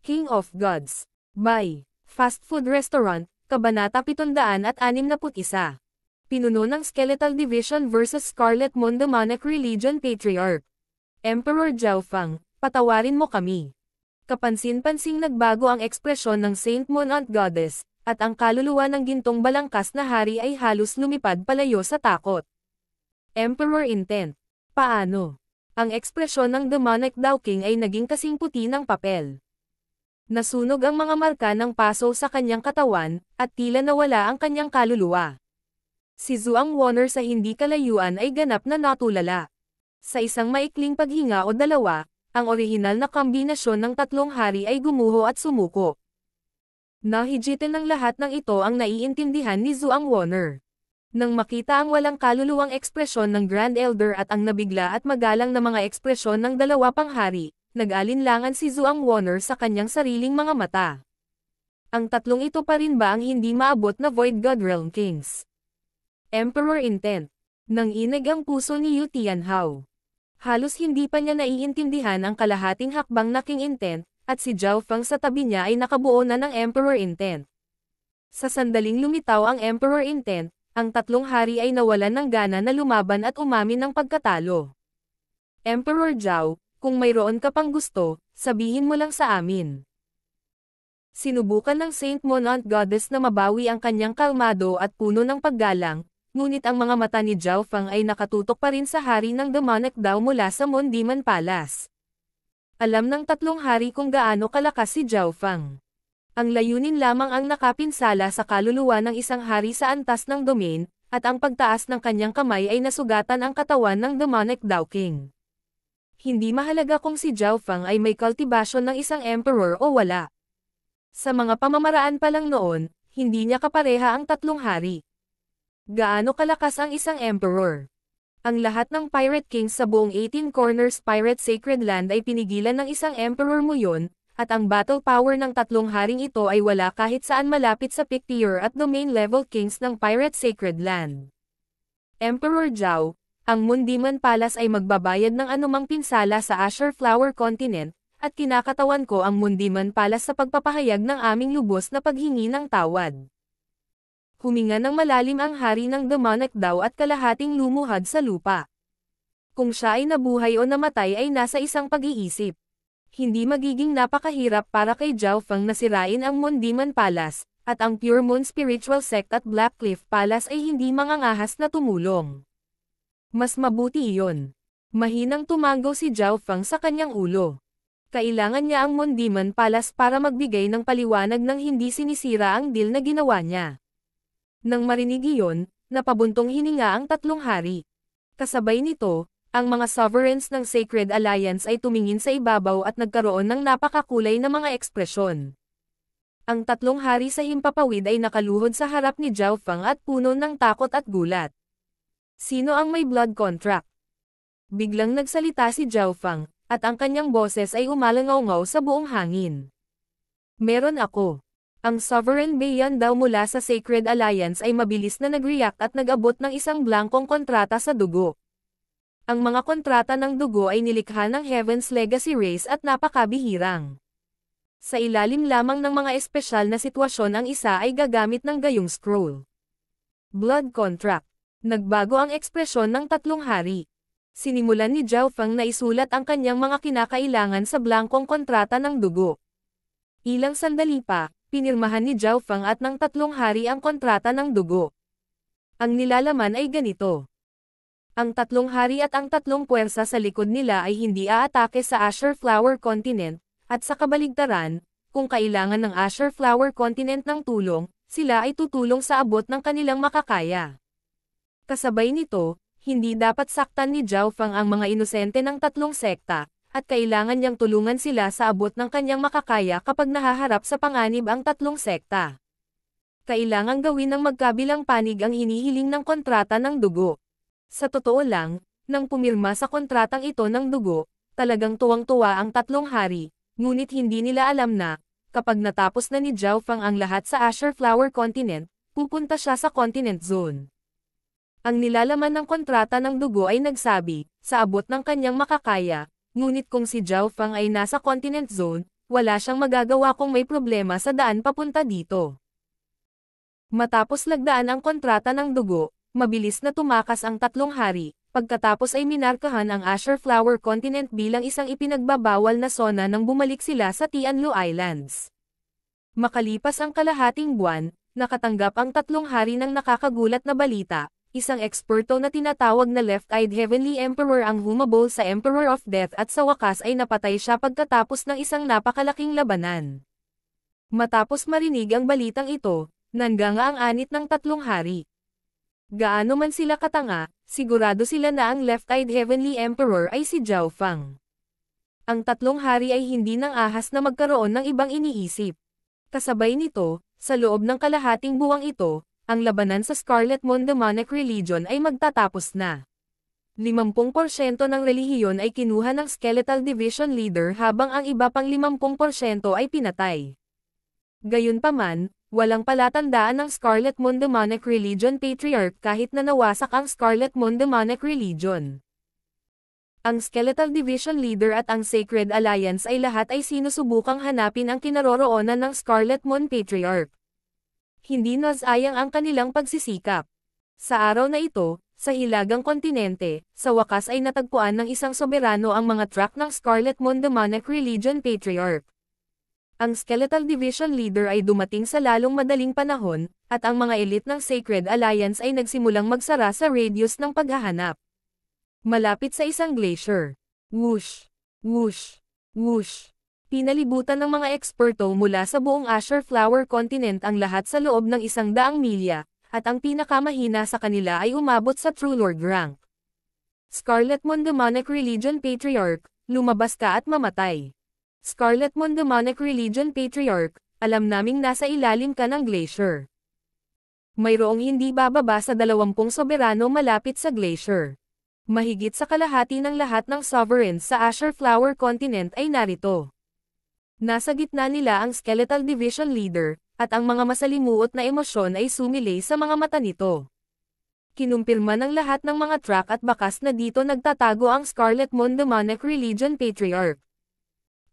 King of Gods. By Fast Food Restaurant, Kabanata 761. Pinuno ng Skeletal Division vs Scarlet Moon Demonic Religion Patriarch. Emperor Jiaofang, patawarin mo kami. Kapansin-pansing nagbago ang ekspresyon ng Saint Moon Aunt Goddess, at ang kaluluwa ng gintong balangkas na hari ay halos lumipad palayo sa takot. Emperor Intent. Paano? Ang ekspresyon ng Demonic Dao King ay naging kasing puti ng papel. Nasunog ang mga marka ng paso sa kanyang katawan, at tila nawala ang kanyang kaluluwa. Si Zhuang Wonner sa hindi kalayuan ay ganap na natulala. Sa isang maikling paghinga o dalawa, ang orihinal na kombinasyon ng tatlong hari ay gumuho at sumuko. Nahigitin ng lahat ng ito ang naiintindihan ni Zhuang Wonner. Nang makita ang walang kaluluwang ekspresyon ng Grand Elder at ang nabigla at magalang na mga ekspresyon ng dalawa pang hari, nag-alinlangan si Zhuang Wonner sa kanyang sariling mga mata. Ang tatlong ito pa rin ba ang hindi maabot na Void God Realm Kings? Emperor Intent. Nang inig ang puso ni Yu Tianhao. Halos hindi pa niya naiintindihan ang kalahating hakbang na King Intent, at si Jiaofang sa tabi niya ay nakabuo na ng Emperor Intent. Sa sandaling lumitaw ang Emperor Intent, ang tatlong hari ay nawalan ng gana na lumaban at umamin ng pagkatalo. Emperor Jiao, kung mayroon ka pang gusto, sabihin mo lang sa amin. Sinubukan ng Saint Moon Aunt Goddess na mabawi ang kanyang kalmado at puno ng paggalang, ngunit ang mga mata ni Jiaofang ay nakatutok pa rin sa hari ng Demonic Dao mula sa Moon Demon Palace. Alam ng tatlong hari kung gaano kalakas si Jiaofang. Ang layunin lamang ang nakapinsala sa kaluluwa ng isang hari sa antas ng domain, at ang pagtaas ng kanyang kamay ay nasugatan ang katawan ng Demonic Dao King. Hindi mahalaga kung si Jiaofang ay may kultibasyon ng isang emperor o wala. Sa mga pamamaraan pa lang noon, hindi niya kapareha ang tatlong hari. Gaano kalakas ang isang emperor? Ang lahat ng Pirate Kings sa buong 18 Corners Pirate Sacred Land ay pinigilan ng isang emperor mo yun, at ang battle power ng tatlong haring ito ay wala kahit saan malapit sa peak tier at domain level kings ng Pirate Sacred Land. Emperor Jiao, ang Moon Demon Palace ay magbabayad ng anumang pinsala sa Azure Flower Continent, at kinakatawan ko ang Moon Demon Palace sa pagpapahayag ng aming lubos na paghingi ng tawad. Huminga ng malalim ang hari ng Demonic Dao at kalahating lumuhad sa lupa. Kung siya ay nabuhay o namatay ay nasa isang pag-iisip. Hindi magiging napakahirap para kay Jiaofang na sirain ang Moon Demon Palace, at ang Pure Moon Spiritual Sect at Black Cliff Palace ay hindi mangangahas na tumulong. Mas mabuti iyon. Mahinang tumanggaw si Jiaofang sa kanyang ulo. Kailangan niya ang Moon Demon Palace para magbigay ng paliwanag ng hindi sinisira ang deal na ginawa niya. Nang marinig iyon, napabuntong hininga ang tatlong hari. Kasabay nito, ang mga sovereigns ng Sacred Alliance ay tumingin sa ibabaw at nagkaroon ng napakakulay na mga ekspresyon. Ang tatlong hari sa himpapawid ay nakaluhod sa harap ni Jiaofang at puno ng takot at gulat. Sino ang may blood contract? Biglang nagsalita si Jiaofang, at ang kanyang boses ay umalangaw-ngaw sa buong hangin. Meron ako. Ang Sovereign Bayan daw mula sa Sacred Alliance ay mabilis na nag-react at nag-abot ng isang blankong kontrata sa dugo. Ang mga kontrata ng dugo ay nilikha ng Heaven's Legacy Race at napakabihirang. Sa ilalim lamang ng mga espesyal na sitwasyon ang isa ay gagamit ng gayong scroll. Blood contract. Nagbago ang ekspresyon ng tatlong hari. Sinimulan ni Jiaofang na isulat ang kanyang mga kinakailangan sa blankong kontrata ng dugo. Ilang sandali pa, pinirmahan ni Jiaofang at ng tatlong hari ang kontrata ng dugo. Ang nilalaman ay ganito. Ang tatlong hari at ang tatlong puwersa sa likod nila ay hindi aatake sa Azure Flower Continent, at sa kabaligtaran, kung kailangan ng Azure Flower Continent ng tulong, sila ay tutulong sa abot ng kanilang makakaya. Kasabay nito, hindi dapat saktan ni Jiaofang ang mga inosente ng tatlong sekta, at kailangan niyang tulungan sila sa abot ng kanyang makakaya kapag nahaharap sa panganib ang tatlong sekta. Kailangang gawin ng magkabilang panig ang hinihiling ng kontrata ng dugo. Sa totoo lang, nang pumirma sa kontratang ito ng dugo, talagang tuwang-tuwa ang tatlong hari, ngunit hindi nila alam na, kapag natapos na ni Jiaofang ang lahat sa Azure Flower Continent, pupunta siya sa Continent Zone. Ang nilalaman ng kontrata ng dugo ay nagsabi, sa abot ng kanyang makakaya, ngunit kung si Jiaofang ay nasa Continent Zone, wala siyang magagawa kung may problema sa daan papunta dito. Matapos lagdaan ang kontrata ng dugo, mabilis na tumakas ang tatlong hari, pagkatapos ay minarkahan ang Azure Flower Continent bilang isang ipinagbabawal na sona nang bumalik sila sa Tianlu Islands. Makalipas ang kalahating buwan, nakatanggap ang tatlong hari ng nakakagulat na balita. Isang eksperto na tinatawag na Left-Eyed Heavenly Emperor ang humabol sa Emperor of Death at sa wakas ay napatay siya pagkatapos ng isang napakalaking labanan. Matapos marinig ang balitang ito, nanganga ang anit ng tatlong hari. Gaano man sila katanga, sigurado sila na ang Left-Eyed Heavenly Emperor ay si Zhao Fang. Ang tatlong hari ay hindi nang ahas na magkaroon ng ibang iniisip. Kasabay nito, sa loob ng kalahating buwang ito, ang labanan sa Scarlet Moon Demonic Religion ay magtatapos na. 50% ng relihiyon ay kinuha ng Skeletal Division Leader habang ang iba pang 50% ay pinatay. Gayunpaman, walang palatandaan ng Scarlet Moon Demonic Religion Patriarch kahit na nawasak ang Scarlet Moon Demonic Religion. Ang Skeletal Division Leader at ang Sacred Alliance ay lahat ay sinusubukang hanapin ang kinaroroonan ng Scarlet Moon Patriarch. Hindi nasayang ang kanilang pagsisikap. Sa araw na ito, sa hilagang kontinente, sa wakas ay natagpuan ng isang soberano ang mga track ng Scarlet Moon Demonic Religion Patriarch. Ang Skeletal Division Leader ay dumating sa lalong madaling panahon, at ang mga elite ng Sacred Alliance ay nagsimulang magsara sa radius ng paghahanap. Malapit sa isang glacier. Whoosh! Whoosh! Whoosh! Pinalibutan ng mga eksperto mula sa buong Azure Flower Continent ang lahat sa loob ng 100 milya, at ang pinakamahina sa kanila ay umabot sa True Lord rank. Scarlet Moon Demonic Religion Patriarch, lumabas ka at mamatay. Scarlet Moon Demonic Religion Patriarch, alam naming nasa ilalim ka ng glacier. Mayroong hindi bababa sa 20 soberano malapit sa glacier. Mahigit sa kalahati ng lahat ng sovereigns sa Azure Flower Continent ay narito. Nasa gitna nila ang Skeletal Division Leader, at ang mga masalimuot na emosyon ay sumilay sa mga mata nito. Kinumpirma ng lahat ng mga track at bakas na dito nagtatago ang Scarlet Moon Demonic Religion Patriarch.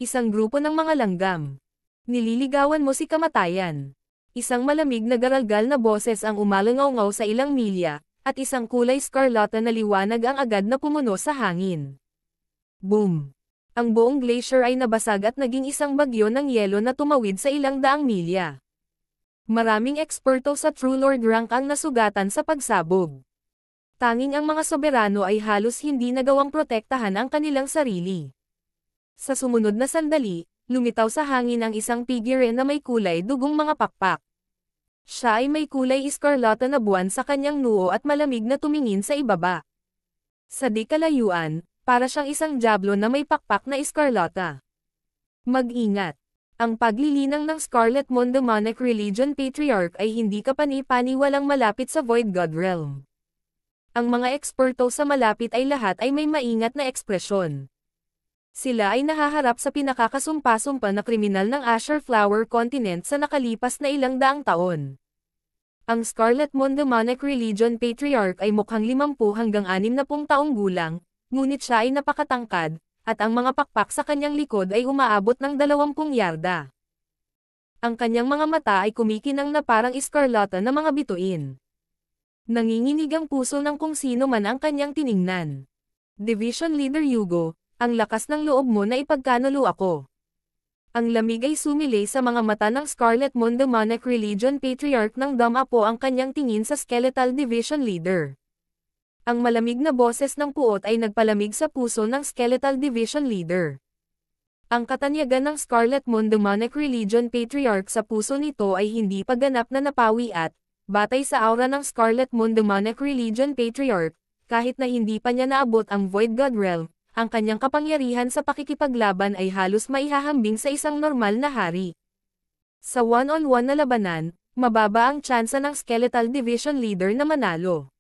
Isang grupo ng mga langgam. Nililigawan mo si kamatayan. Isang malamig na garalgal na boses ang umalangaw-ngaw sa ilang milya, at isang kulay scarlata na liwanag ang agad na pumuno sa hangin. Boom! Ang buong glacier ay nabasag at naging isang bagyo ng yelo na tumawid sa ilang daang milya. Maraming eksperto sa True Lord rank ang nasugatan sa pagsabog. Tanging ang mga soberano ay halos hindi nagawang protektahan ang kanilang sarili. Sa sumunod na sandali, lumitaw sa hangin ang isang figure na may kulay dugong mga pakpak. Siya ay may kulay iskarlata na buwan sa kanyang noo at malamig na tumingin sa ibaba. Sa di kalayuan, para siyang isang diablo na may pakpak na iskarlata. Mag-ingat! Ang paglilinang ng Scarlet Moon Demonic Religion Patriarch ay hindi kapani-paniwalang malapit sa Void God Realm. Ang mga eksperto sa malapit ay lahat ay may maingat na ekspresyon. Sila ay nahaharap sa pinakakasumpa-sumpa na kriminal ng Azure Flower Continent sa nakalipas na ilang daang taon. Ang Scarlet Moon Demonic Religion Patriarch ay mukhang 50 hanggang 60 taong gulang, ngunit siya ay napakatangkad, at ang mga pakpak sa kanyang likod ay umaabot ng 20 yarda. Ang kanyang mga mata ay kumikinang na parang iskarlata na mga bituin. Nanginginig ang puso ng kung sino man ang kanyang tiningnan. Division Leader Yugo, ang lakas ng loob mo na ipagkanulo ako. Ang lamig ay sumilay sa mga mata ng Scarlet Moon Demonic Religion Patriarch nang damapo ang kanyang tingin sa Skeletal Division Leader. Ang malamig na boses ng puot ay nagpalamig sa puso ng Skeletal Division Leader. Ang katanyagan ng Scarlet Moon Demonic Religion Patriarch sa puso nito ay hindi pa ganap na napawi at, batay sa aura ng Scarlet Moon Demonic Religion Patriarch, kahit na hindi pa niya naabot ang Void God Realm, ang kanyang kapangyarihan sa pakikipaglaban ay halos maihahambing sa isang normal na hari. Sa one-on-one na labanan, mababa ang tsansa ng Skeletal Division Leader na manalo.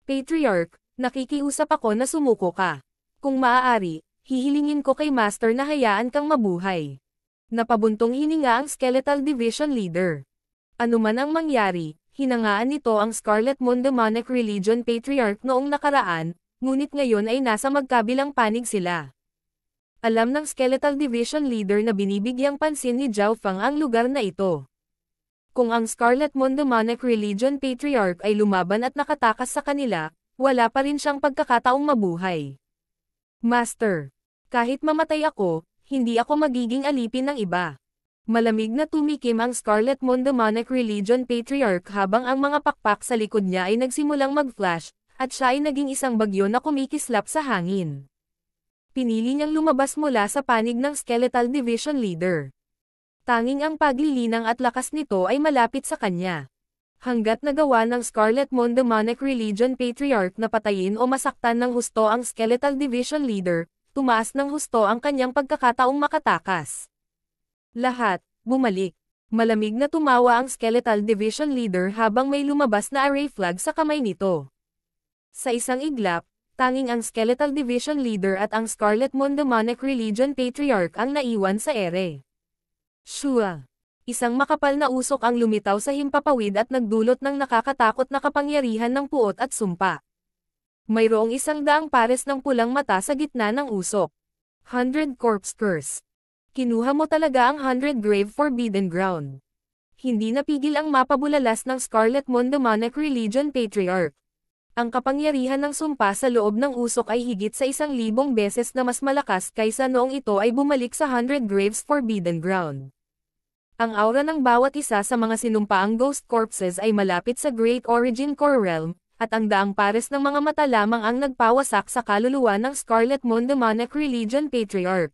Patriarch, nakikiusap ako na sumuko ka. Kung maaari, hihilingin ko kay Master na hayaan kang mabuhay. Napabuntong hininga ang Skeletal Division Leader. Ano man ang mangyari, hinangaan nito ang Scarlet Moon Demonic Religion Patriarch noong nakaraan, ngunit ngayon ay nasa magkabilang panig sila. Alam ng Skeletal Division Leader na binibigyang pansin ni Zhao Fang ang lugar na ito. Kung ang Scarlet Moon Demonic Religion Patriarch ay lumaban at nakatakas sa kanila, wala pa rin siyang pagkakataong mabuhay. Master, kahit mamatay ako, hindi ako magiging alipin ng iba. Malamig na tumikim ang Scarlet Moon Demonic Religion Patriarch habang ang mga pakpak sa likod niya ay nagsimulang mag-flash, at siya ay naging isang bagyo na kumikislap sa hangin. Pinili niyang lumabas mula sa panig ng Skeletal Division Leader. Tanging ang paglilinang at lakas nito ay malapit sa kanya. Hanggat nagawa ng Scarlet Moon Demonic Religion Patriarch na patayin o masaktan ng husto ang Skeletal Division Leader, tumaas ng husto ang kanyang pagkakataong makatakas. Lahat, bumalik. Malamig na tumawa ang Skeletal Division Leader habang may lumabas na array flag sa kamay nito. Sa isang iglap, tanging ang Skeletal Division Leader at ang Scarlet Moon Demonic Religion Patriarch ang naiwan sa ere. Shua! Isang makapal na usok ang lumitaw sa himpapawid at nagdulot ng nakakatakot na kapangyarihan ng puot at sumpa. Mayroong 100 pares ng pulang mata sa gitna ng usok. 100 Corpse Curse. Kinuha mo talaga ang 100 Grave Forbidden Ground. Hindi napigil ang mapabulalas ng Scarlet Moon Demonic Religion Patriarch. Ang kapangyarihan ng sumpa sa loob ng usok ay higit sa 1,000 beses na mas malakas kaysa noong ito ay bumalik sa 100 Graves Forbidden Ground. Ang aura ng bawat isa sa mga sinumpaang ghost corpses ay malapit sa Great Origin Core Realm, at ang daang pares ng mga mata lamang ang nagpawasak sa kaluluwa ng Scarlet Moon Demonic Religion Patriarch.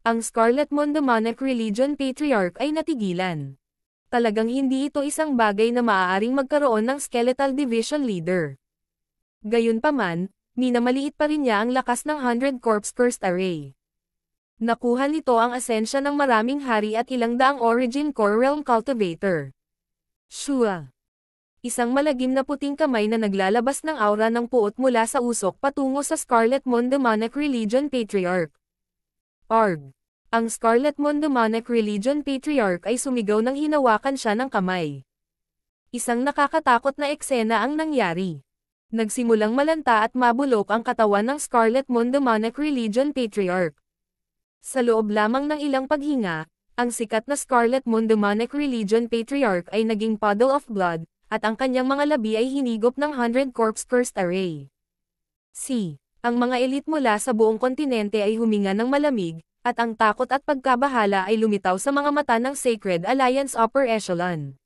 Ang Scarlet Moon Demonic Religion Patriarch ay natigilan. Talagang hindi ito isang bagay na maaaring magkaroon ng Skeletal Division Leader. Gayunpaman, minamaliit pa rin niya ang lakas ng 100 Corpse Cursed Array. Nakuha nito ang asensya ng maraming hari at ilang daang Origin Core Realm Cultivator. Shua! Isang malagim na puting kamay na naglalabas ng aura ng puot mula sa usok patungo sa Scarlet Moon Demonic Religion Patriarch. Arg! Ang Scarlet Moon Demonic Religion Patriarch ay sumigaw nang hinawakan siya ng kamay. Isang nakakatakot na eksena ang nangyari. Nagsimulang malanta at mabulok ang katawan ng Scarlet Moon Demonic Religion Patriarch. Sa loob lamang ng ilang paghinga, ang sikat na Scarlet Moon Demonic Religion Patriarch ay naging puddle of blood, at ang kanyang mga labi ay hinigop ng 100 Corpse Cursed Array. Ang mga elite mula sa buong kontinente ay huminga ng malamig, at ang takot at pagkabahala ay lumitaw sa mga mata ng Sacred Alliance Upper Echelon.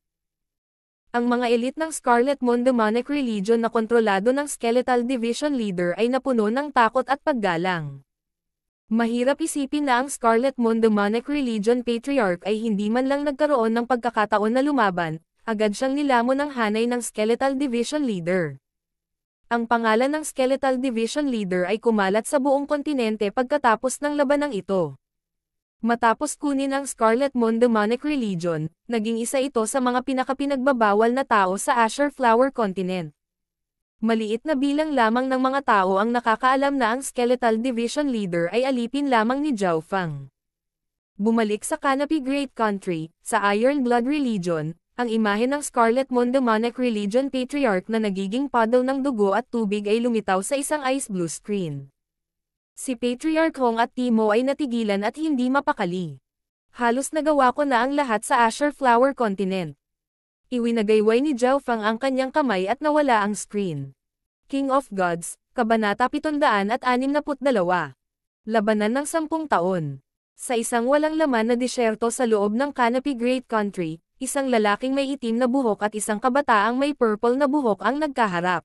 Ang mga elite ng Scarlet Moon Demonic Religion na kontrolado ng Skeletal Division Leader ay napuno ng takot at paggalang. Mahirap isipin na ang Scarlet Moon Demonic Religion Patriarch ay hindi man lang nagkaroon ng pagkakataon na lumaban, agad siyang nilamon ng hanay ng Skeletal Division Leader. Ang pangalan ng Skeletal Division Leader ay kumalat sa buong kontinente pagkatapos ng labanang ito. Matapos kunin ang Scarlet Moon Demonic Religion, naging isa ito sa mga pinakapinagbabawal na tao sa Azure Flower Continent. Maliit na bilang lamang ng mga tao ang nakakaalam na ang Skeletal Division Leader ay alipin lamang ni Zhao Fang. Bumalik sa Canopy Great Country, sa Iron Blood Religion, ang imahe ng Scarlet Moon Demonic Religion Patriarch na nagiging puddle ng dugo at tubig ay lumitaw sa isang ice blue screen. Si Patriarch Hong at Timo ay natigilan at hindi mapakali. Halos nagawa ko na ang lahat sa Azure Flower Continent. Iwinagayway ni Zhao Fang ang kanyang kamay at nawala ang screen. King of Gods, Kabanata 762. Labanan ng 10 taon. Sa isang walang laman na disyerto sa loob ng Canopy Great Country, isang lalaking may itim na buhok at isang kabataang may purple na buhok ang nagkaharap.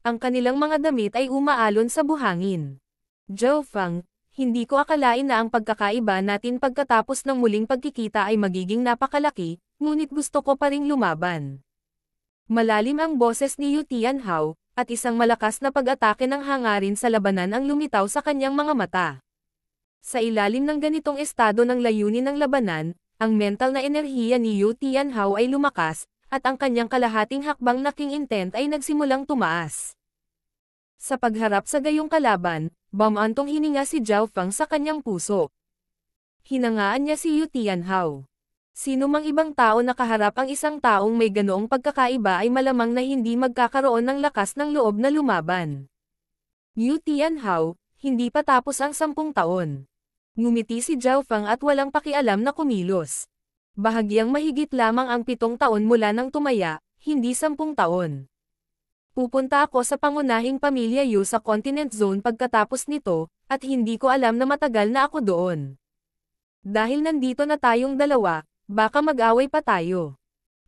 Ang kanilang mga damit ay umaalon sa buhangin. Zhao Fang, hindi ko akalain na ang pagkakaiba natin pagkatapos ng muling pagkikita ay magiging napakalaki, ngunit gusto ko pa ring lumaban. Malalim ang boses ni Yu Tianhao, at isang malakas na pag-atake ng hangarin sa labanan ang lumitaw sa kanyang mga mata. Sa ilalim ng ganitong estado ng layunin ng labanan, ang mental na enerhiya ni Yu Tianhao ay lumakas, at ang kanyang kalahating hakbang na king intent ay nagsimulang tumaas. Sa pagharap sa gayong kalaban, bumantong hininga si Zhao Fang sa kanyang puso. Hinangaan niya si Yu Tianhao. Sino mang ibang tao na kaharap ang isang taong may ganoong pagkakaiba ay malamang na hindi magkakaroon ng lakas ng loob na lumaban. Yu Tianhao, hindi pa tapos ang 10 taon. Ngumiti si Zhao Feng at walang pakialam na kumilos. Bahagyang mahigit lamang ang 7 taon mula nang tumaya, hindi 10 taon. Pupunta ako sa pangunahing pamilya Yu sa Continent Zone pagkatapos nito, at hindi ko alam na matagal na ako doon. Dahil nandito na tayong dalawa, baka mag-away pa tayo.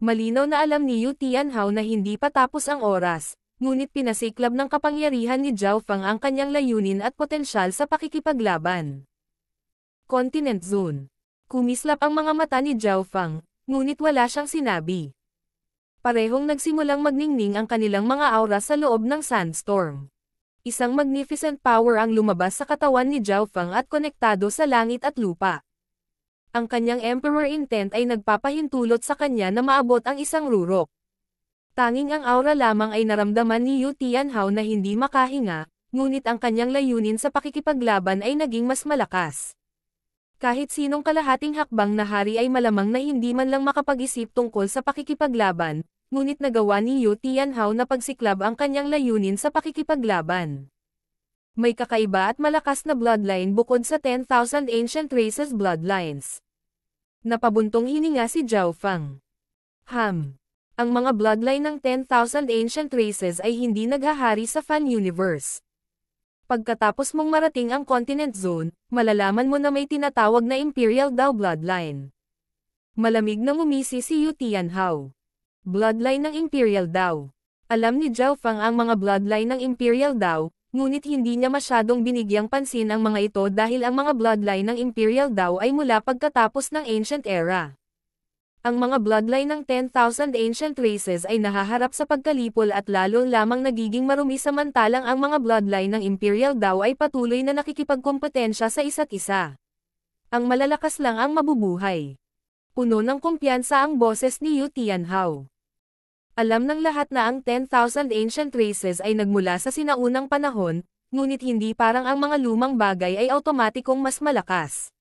Malinaw na alam ni Yu Tianhao na hindi pa tapos ang oras, ngunit pinasiklab ng kapangyarihan ni Zhao Feng ang kanyang layunin at potensyal sa pakikipaglaban. Continent Zone. Kumislap ang mga mata ni Zhao Feng, ngunit wala siyang sinabi. Parehong nagsimulang magningning ang kanilang mga aura sa loob ng sandstorm. Isang magnificent power ang lumabas sa katawan ni Zhao Feng at konektado sa langit at lupa. Ang kanyang Emperor Intent ay nagpapahintulot sa kanya na maabot ang isang rurok. Tanging ang aura lamang ay naramdaman ni Yu Tianhao na hindi makahinga, ngunit ang kanyang layunin sa pakikipaglaban ay naging mas malakas. Kahit sinong kalahating hakbang na hari ay malamang na hindi man lang makapag-isip tungkol sa pakikipaglaban, ngunit nagawa ni Yu Tianhao na pagsiklab ang kanyang layunin sa pakikipaglaban. May kakaiba at malakas na bloodline bukod sa 10,000 ancient races bloodlines. Napabuntong hininga si Zhao Feng. Ang mga bloodline ng 10,000 ancient races ay hindi naghahari sa fan universe. Pagkatapos mong marating ang Continent Zone, malalaman mo na may tinatawag na Imperial Dao bloodline. Malamig na ngumisi si Yu Tianhao. Bloodline ng Imperial Dao. Alam ni Zhao Feng ang mga bloodline ng Imperial Dao, ngunit hindi niya masyadong binigyang pansin ang mga ito dahil ang mga bloodline ng Imperial Dao ay mula pagkatapos ng Ancient Era. Ang mga bloodline ng 10,000 ancient races ay nahaharap sa pagkalipol at lalo lamang nagiging marumi samantalang ang mga bloodline ng Imperial Dao ay patuloy na nakikipagkompetensya sa isa't isa. Ang malalakas lang ang mabubuhay. Puno ng kumpiyansa ang boses ni Yu Tianhao. Alam ng lahat na ang 10,000 ancient races ay nagmula sa sinaunang panahon, ngunit hindi parang ang mga lumang bagay ay automatikong mas malakas.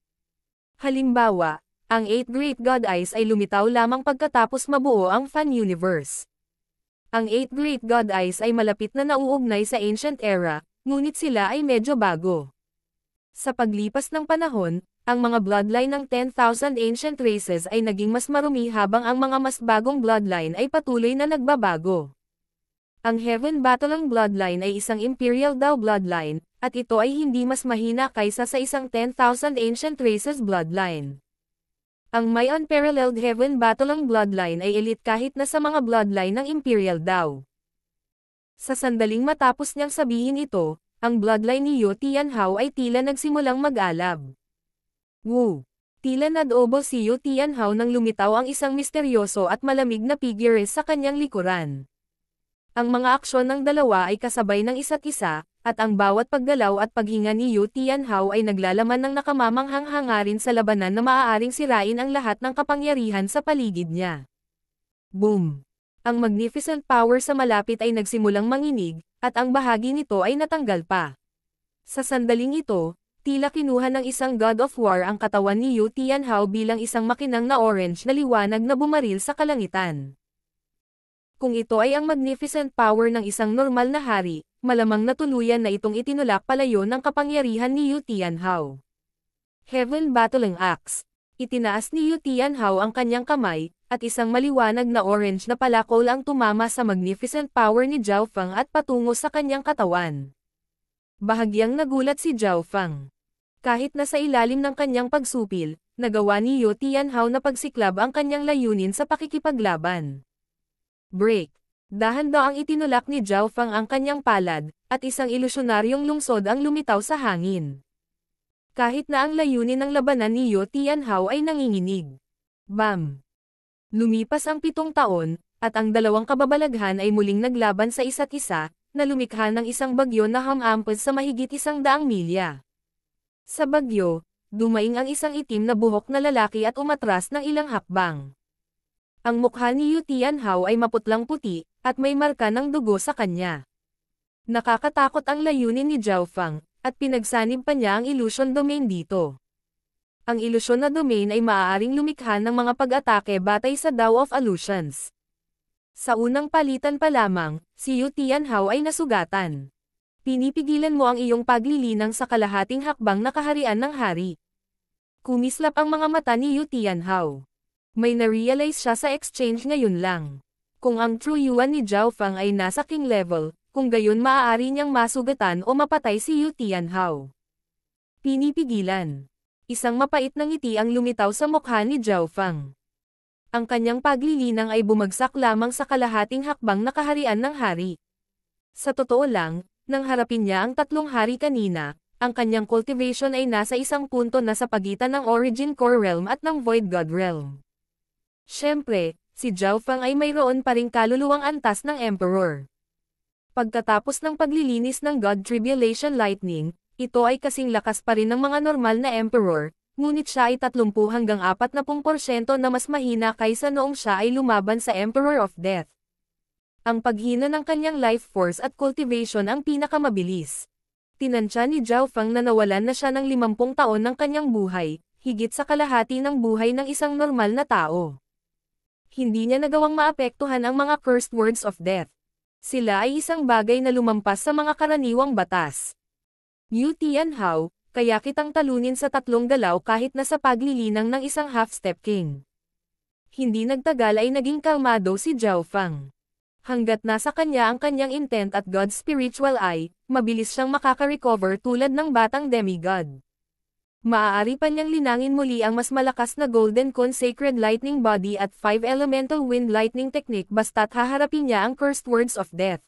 Halimbawa, ang 8 Great God Eyes ay lumitaw lamang pagkatapos mabuo ang fan universe. Ang 8 Great God Eyes ay malapit na nauugnay sa Ancient Era, ngunit sila ay medyo bago. Sa paglipas ng panahon, ang mga bloodline ng 10,000 ancient races ay naging mas marumi habang ang mga mas bagong bloodline ay patuloy na nagbabago. Ang Heaven Battling bloodline ay isang Imperial Dao bloodline, at ito ay hindi mas mahina kaysa sa isang 10,000 ancient races bloodline. Ang may unparalleled Heaven Battling bloodline ay elite kahit na sa mga bloodline ng Imperial Dao. Sa sandaling matapos niyang sabihin ito, ang bloodline ni Yu Tianhao ay tila nagsimulang mag-alab. Wu! Tila nadobo si Yu Tianhao nang lumitaw ang isang misteryoso at malamig na figure sa kanyang likuran. Ang mga aksyon ng dalawa ay kasabay ng isa't isa, at ang bawat paggalaw at paghinga ni Yu Tianhao ay naglalaman ng nakamamanghang hangarin sa labanan na maaaring sirain ang lahat ng kapangyarihan sa paligid niya. Boom! Ang magnificent power sa malapit ay nagsimulang manginig, at ang bahagi nito ay natanggal pa. Sa sandaling ito, tila kinuha ng isang God of War ang katawan ni Yu Tianhao bilang isang makinang na orange na liwanag na bumaril sa kalangitan. Kung ito ay ang magnificent power ng isang normal na hari, malamang na tuluyan na itong itinulak palayo ng kapangyarihan ni Yu Tianhao. Heaven Battling Axe. Itinaas ni Yu Tianhao ang kanyang kamay, at isang maliwanag na orange na palakol ang tumama sa magnificent power ni Zhao Feng at patungo sa kanyang katawan. Bahagyang nagulat si Zhao Feng. Kahit na sa ilalim ng kanyang pagsupil, nagawa ni Yu Tianhao na pagsiklab ang kanyang layunin sa pakikipaglaban. Break. Dahan-daang itinulak ni Zhao Feng ang kanyang palad, at isang ilusyonaryong lungsod ang lumitaw sa hangin. Kahit na ang layunin ng labanan ni Yu Tianhao ay nanginginig. Bam! Lumipas ang 7 taon, at ang dalawang kababalaghan ay muling naglaban sa isa't isa, na lumikha ng isang bagyo na humampas sa mahigit 100 milya. Sa bagyo, dumaing ang isang itim na buhok na lalaki at umatras ng ilang hakbang. Ang mukha ni Yu Tianhao ay maputlang puti, at may marka ng dugo sa kanya. Nakakatakot ang layunin ni Zhao Feng, at pinagsanib pa niya ang illusion domain dito. Ang ilusyon na domain ay maaaring lumikha ng mga pag-atake batay sa Dao of Illusions. Sa unang palitan pa lamang, si Yu Tianhao ay nasugatan. Pinipigilan mo ang iyong paglilinang sa kalahating hakbang na kaharian ng hari. Kumislap ang mga mata ni Yu Tianhao. May na-realize siya sa exchange ngayon lang. Kung ang true yuan ni Zhao Fang ay nasa king level, kung gayon maaari niyang masugatan o mapatay si Yu Tianhao. Pinipigilan. Isang mapait na ngiti ang lumitaw sa mukha ni Zhao Fang. Ang kanyang paglilinang ay bumagsak lamang sa kalahating hakbang na kaharian ng hari. Sa totoo lang, nang harapin niya ang tatlong hari kanina, ang kanyang cultivation ay nasa isang punto na sa pagitan ng Origin Core Realm at ng Void God Realm. Siyempre, si Zhao Fang ay mayroon pa ring kaluluwang antas ng Emperor. Pagkatapos ng paglilinis ng God Tribulation Lightning, ito ay kasing lakas pa rin ng mga normal na Emperor, ngunit siya ay 30 hanggang 40% na mas mahina kaysa noong siya ay lumaban sa Emperor of Death. Ang paghina ng kanyang life force at cultivation ang pinakamabilis. Tinansya ni Zhao Fang na nawalan na siya ng 50 taon ng kanyang buhay, higit sa kalahati ng buhay ng isang normal na tao. Hindi niya nagawang maapektuhan ang mga cursed words of death. Sila ay isang bagay na lumampas sa mga karaniwang batas. Yu Tianhao, kaya kitang talunin sa 3 galaw kahit na sa paglilinang ng isang half-step king. Hindi nagtagal ay naging kalmado si Zhao Fang. Hanggat nasa kanya ang kanyang intent at God's spiritual eye, mabilis siyang makaka-recover tulad ng batang demigod. Maaari pa niyang linangin muli ang mas malakas na Golden Cone Sacred Lightning Body at 5 Elemental Wind Lightning Technique basta't haharapin niya ang Cursed Words of Death.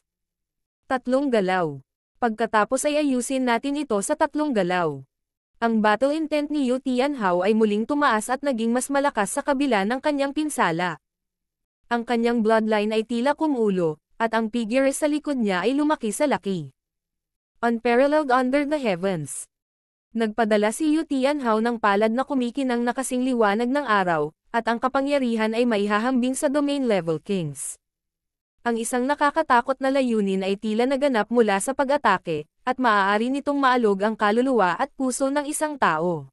3 galaw. Pagkatapos ay ayusin natin ito sa 3 galaw. Ang battle intent ni Yu Tianhao ay muling tumaas at naging mas malakas sa kabila ng kanyang pinsala. Ang kanyang bloodline ay tila kumulo, at ang figure sa likod niya ay lumaki sa laki. Unparalleled under the heavens. Nagpadala si Yu Tianhao ng palad na kumikinang na kasing liwanag ng araw, at ang kapangyarihan ay maihahambing sa domain level kings. Ang isang nakakatakot na layunin ay tila naganap mula sa pag-atake, at maaari nitong maalog ang kaluluwa at puso ng isang tao.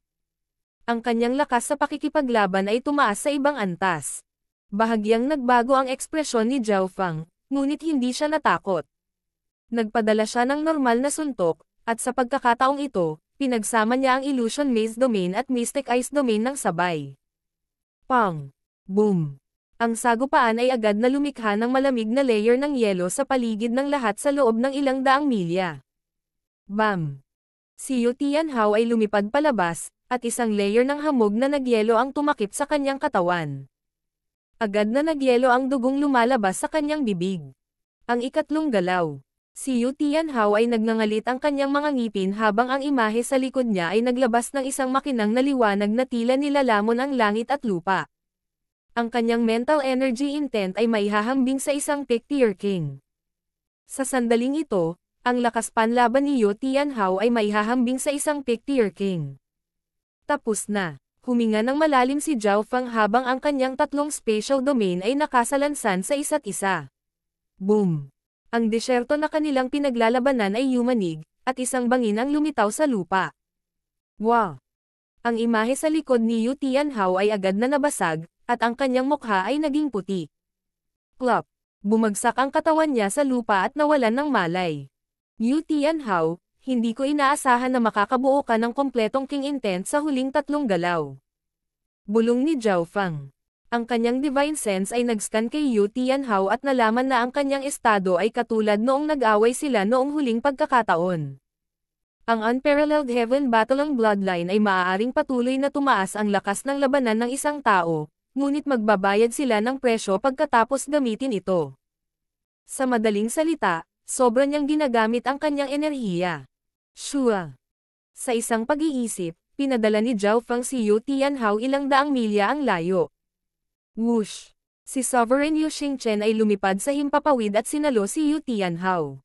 Ang kanyang lakas sa pakikipaglaban ay tumaas sa ibang antas. Bahagyang nagbago ang ekspresyon ni Zhao Fang, ngunit hindi siya natakot. Nagpadala siya ng normal na suntok, at sa pagkakataong ito, pinagsama niya ang Illusion Maze Domain at Mystic Ice Domain ng sabay. Pang! Boom! Ang sagupaan ay agad na lumikha ng malamig na layer ng yelo sa paligid ng lahat sa loob ng ilang daang milya. Bam! Si Yu Tianhao ay lumipad palabas, at isang layer ng hamog na nagyelo ang tumakip sa kanyang katawan. Agad na nagyelo ang dugong lumalabas sa kanyang bibig. Ang 4 galaw. Si Yu Tianhao ay nagngangalit ang kanyang mga ngipin habang ang imahe sa likod niya ay naglabas ng isang makinang na liwanag na tila nilalamon ang langit at lupa. Ang kanyang mental energy intent ay maihahambing sa isang tier king. Sa sandaling ito, ang lakas panlaban ni Yu Tianhao ay maihahambing sa isang tier king. Tapos na. Huminga ng malalim si Zhao Fang habang ang kanyang 3 spatial domain ay nakasalansan sa isa't isa. Boom! Ang desyerto na kanilang pinaglalabanan ay yumanig, at isang bangin ang lumitaw sa lupa. Wow! Ang imahe sa likod ni Yu Tianhao ay agad na nabasag, at ang kanyang mukha ay naging puti. Plop! Bumagsak ang katawan niya sa lupa at nawalan ng malay. Yu Tianhao, hindi ko inaasahan na makakabuo ka ng kompletong king intent sa huling 3 galaw. Bulong ni Zhao Fang. Ang kanyang divine sense ay nag-scan kay Yu Tianhao at nalaman na ang kanyang estado ay katulad noong nag-away sila noong huling pagkakataon. Ang unparalleled heaven battle ng bloodline ay maaaring patuloy na tumaas ang lakas ng labanan ng isang tao, ngunit magbabayad sila ng presyo pagkatapos gamitin ito. Sa madaling salita, sobra niyang ginagamit ang kanyang enerhiya. Shua. Sa isang pag-iisip, pinadala ni Zhao Fang si Yu Tianhao ilang daang milya ang layo. Whoosh! Si Sovereign Yu Xingchen ay lumipad sa himpapawid at sinalo si Yu Tianhao.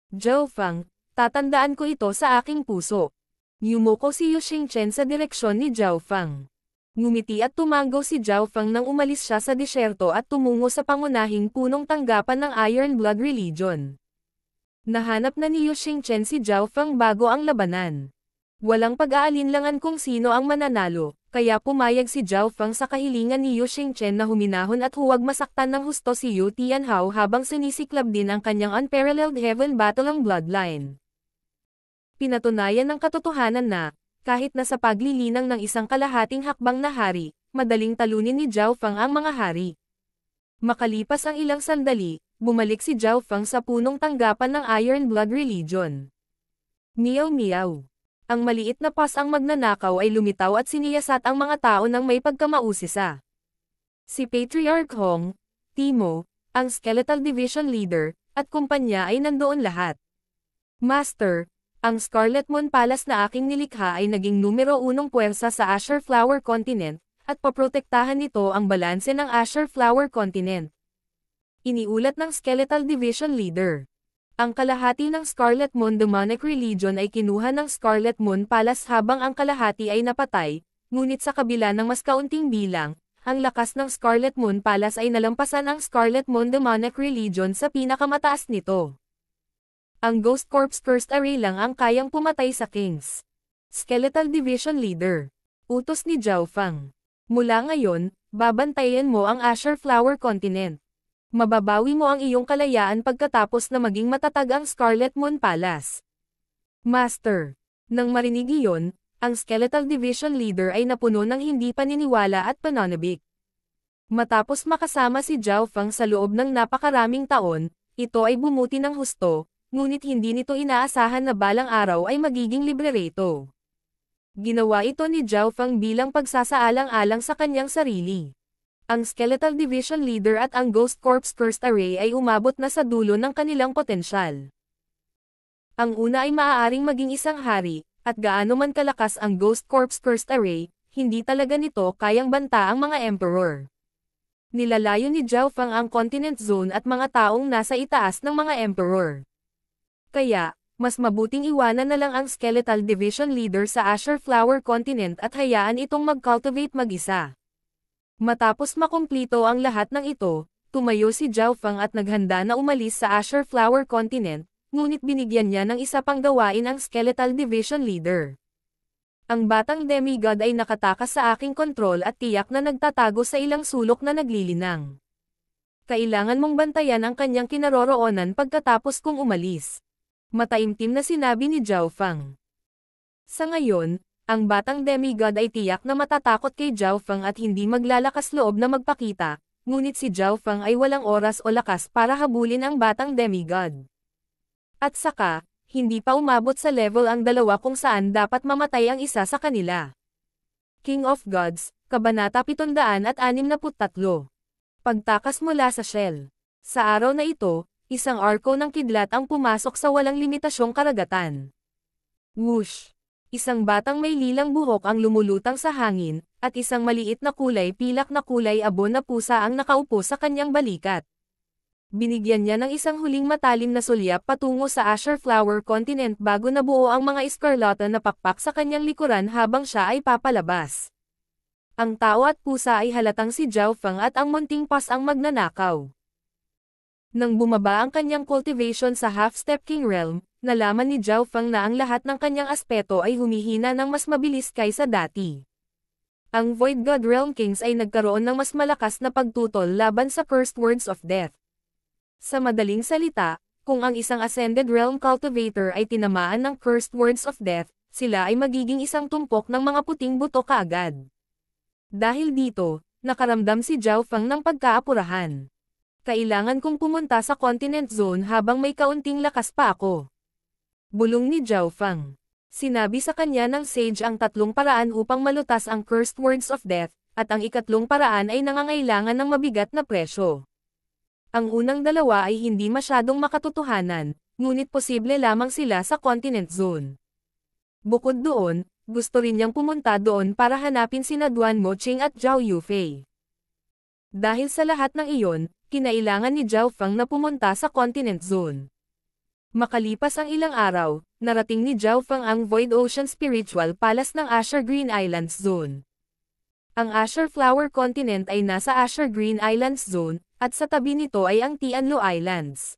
Zhao Fang, tatandaan ko ito sa aking puso. Yumuko si Yu Xingchen sa direksyon ni Zhao Fang. Ngumiti at tumango si Zhao Fang nang umalis siya sa disyerto at tumungo sa pangunahing punong tanggapan ng Iron Blood Religion. Nahanap na ni Yu Xingchen si Zhao Fang bago ang labanan. Walang pag-aalinlangan kung sino ang mananalo, Kaya pumayag si Zhao Feng sa kahilingan ni Yu Xingchen na huminahon at huwag masaktan ng husto si Yu Tianhao habang sinisiklab din ang kanyang unparalleled heaven battle bloodline. Pinatunayan ng katotohanan na, kahit na sa paglilinang ng isang kalahating hakbang na hari, madaling talunin ni Zhao Feng ang mga hari. Makalipas ang ilang sandali, bumalik si Zhao Feng sa punong tanggapan ng Iron Blood Religion. Meow meow. Ang maliit na pas ang magnanakaw ay lumitaw at siniyasat ang mga tao ng may pagkamausisa. Si Patriarch Hong, Timo, ang Skeletal Division Leader, at kumpanya ay nandoon lahat. Master, ang Scarlet Moon Palace na aking nilikha ay naging numero 1 puwersa sa Azure Flower Continent, at paprotektahan nito ang balanse ng Azure Flower Continent. Iniulat ng Skeletal Division Leader. Ang kalahati ng Scarlet Moon Demonic Religion ay kinuha ng Scarlet Moon Palace habang ang kalahati ay napatay, ngunit sa kabila ng mas kaunting bilang, ang lakas ng Scarlet Moon Palace ay nalampasan ang Scarlet Moon Demonic Religion sa pinakamataas nito. Ang Ghost Corps Cursed Array lang ang kayang pumatay sa Kings. Skeletal Division Leader. Utos ni Zhao Feng. Mula ngayon, babantayan mo ang Azure Flower Continent. Mababawi mo ang iyong kalayaan pagkatapos na maging matatag ang Scarlet Moon Palace. Master. Nang marinig iyon, ang Skeletal Division Leader ay napuno ng hindi paniniwala at pananabik. Matapos makasama si Zhao Feng sa loob ng napakaraming taon, ito ay bumuti ng husto, ngunit hindi nito inaasahan na balang araw ay magiging librereto. Ginawa ito ni Zhao Feng bilang pagsasaalang-alang sa kanyang sarili. Ang Skeletal Division Leader at ang Ghost Corps Cursed Array ay umabot na sa dulo ng kanilang potensyal. Ang una ay maaaring maging isang hari, at gaano man kalakas ang Ghost Corps Cursed Array, hindi talaga nito kayang banta ang mga Emperor. Nilalayo ni Zhao Feng ang Continent Zone at mga taong nasa itaas ng mga Emperor. Kaya, mas mabuting iwanan na lang ang Skeletal Division Leader sa Azure Flower Continent at hayaan itong mag-cultivate mag-isa. Matapos makumplito ang lahat ng ito, tumayo si Zhao Feng at naghanda na umalis sa Azure Flower Continent, ngunit binigyan niya ng isa pang gawain ang Skeletal Division Leader. Ang batang demigod ay nakatakas sa aking kontrol at tiyak na nagtatago sa ilang sulok na naglilinang. Kailangan mong bantayan ang kanyang kinaroroonan pagkatapos kong umalis. Mataimtim na sinabi ni Zhao Feng. Sa ngayon, ang batang demigod ay tiyak na matatakot kay Zhao Feng at hindi maglalakas loob na magpakita, ngunit si Zhao Feng ay walang oras o lakas para habulin ang batang demigod. At saka, hindi pa umabot sa level ang dalawa kung saan dapat mamatay ang isa sa kanila. King of Gods, Kabanata 763. Pagtakas mula sa shell. Sa araw na ito, isang arko ng kidlat ang pumasok sa walang limitasyong karagatan. Whoosh! Isang batang may lilang buhok ang lumulutang sa hangin, at isang maliit na kulay pilak na kulay abon na pusa ang nakaupo sa kanyang balikat. Binigyan niya ng isang huling matalim na sulyap patungo sa Azure Flower Continent bago nabuo ang mga eskarlata na pakpak sa kanyang likuran habang siya ay papalabas. Ang tao at pusa ay halatang si Zhao Feng at ang munting pas ang magnanakaw. Nang bumaba ang kanyang cultivation sa Half-Step King Realm, nalaman ni Zhao Feng na ang lahat ng kanyang aspeto ay humihina ng mas mabilis kaysa dati. Ang Void God Realm Kings ay nagkaroon ng mas malakas na pagtutol laban sa Cursed Words of Death. Sa madaling salita, kung ang isang Ascended Realm Cultivator ay tinamaan ng Cursed Words of Death, sila ay magiging isang tumpok ng mga puting buto kaagad. Dahil dito, nakaramdam si Zhao Feng ng pagkaapurahan. Kailangan kong pumunta sa Continent Zone habang may kaunting lakas pa ako. Bulong ni Zhao Feng. Sinabi sa kanya ng sage ang 3 paraan upang malutas ang Cursed Words of Death, at ang 4 paraan ay nangangailangan ng mabigat na presyo. Ang unang 2 ay hindi masyadong makatotohanan, ngunit posible lamang sila sa Continent Zone. Bukod doon, gusto rin niyang pumunta doon para hanapin sina Duan Moqing at Zhao Yufei. Dahil sa lahat ng iyon, kinailangan ni Zhao Feng na pumunta sa Continent Zone. Makalipas ang ilang araw, narating ni Zhao Feng ang Void Ocean Spiritual Palace ng Azure Green Islands Zone. Ang Azure Flower Continent ay nasa Azure Green Islands Zone, at sa tabi nito ay ang Tianlu Islands.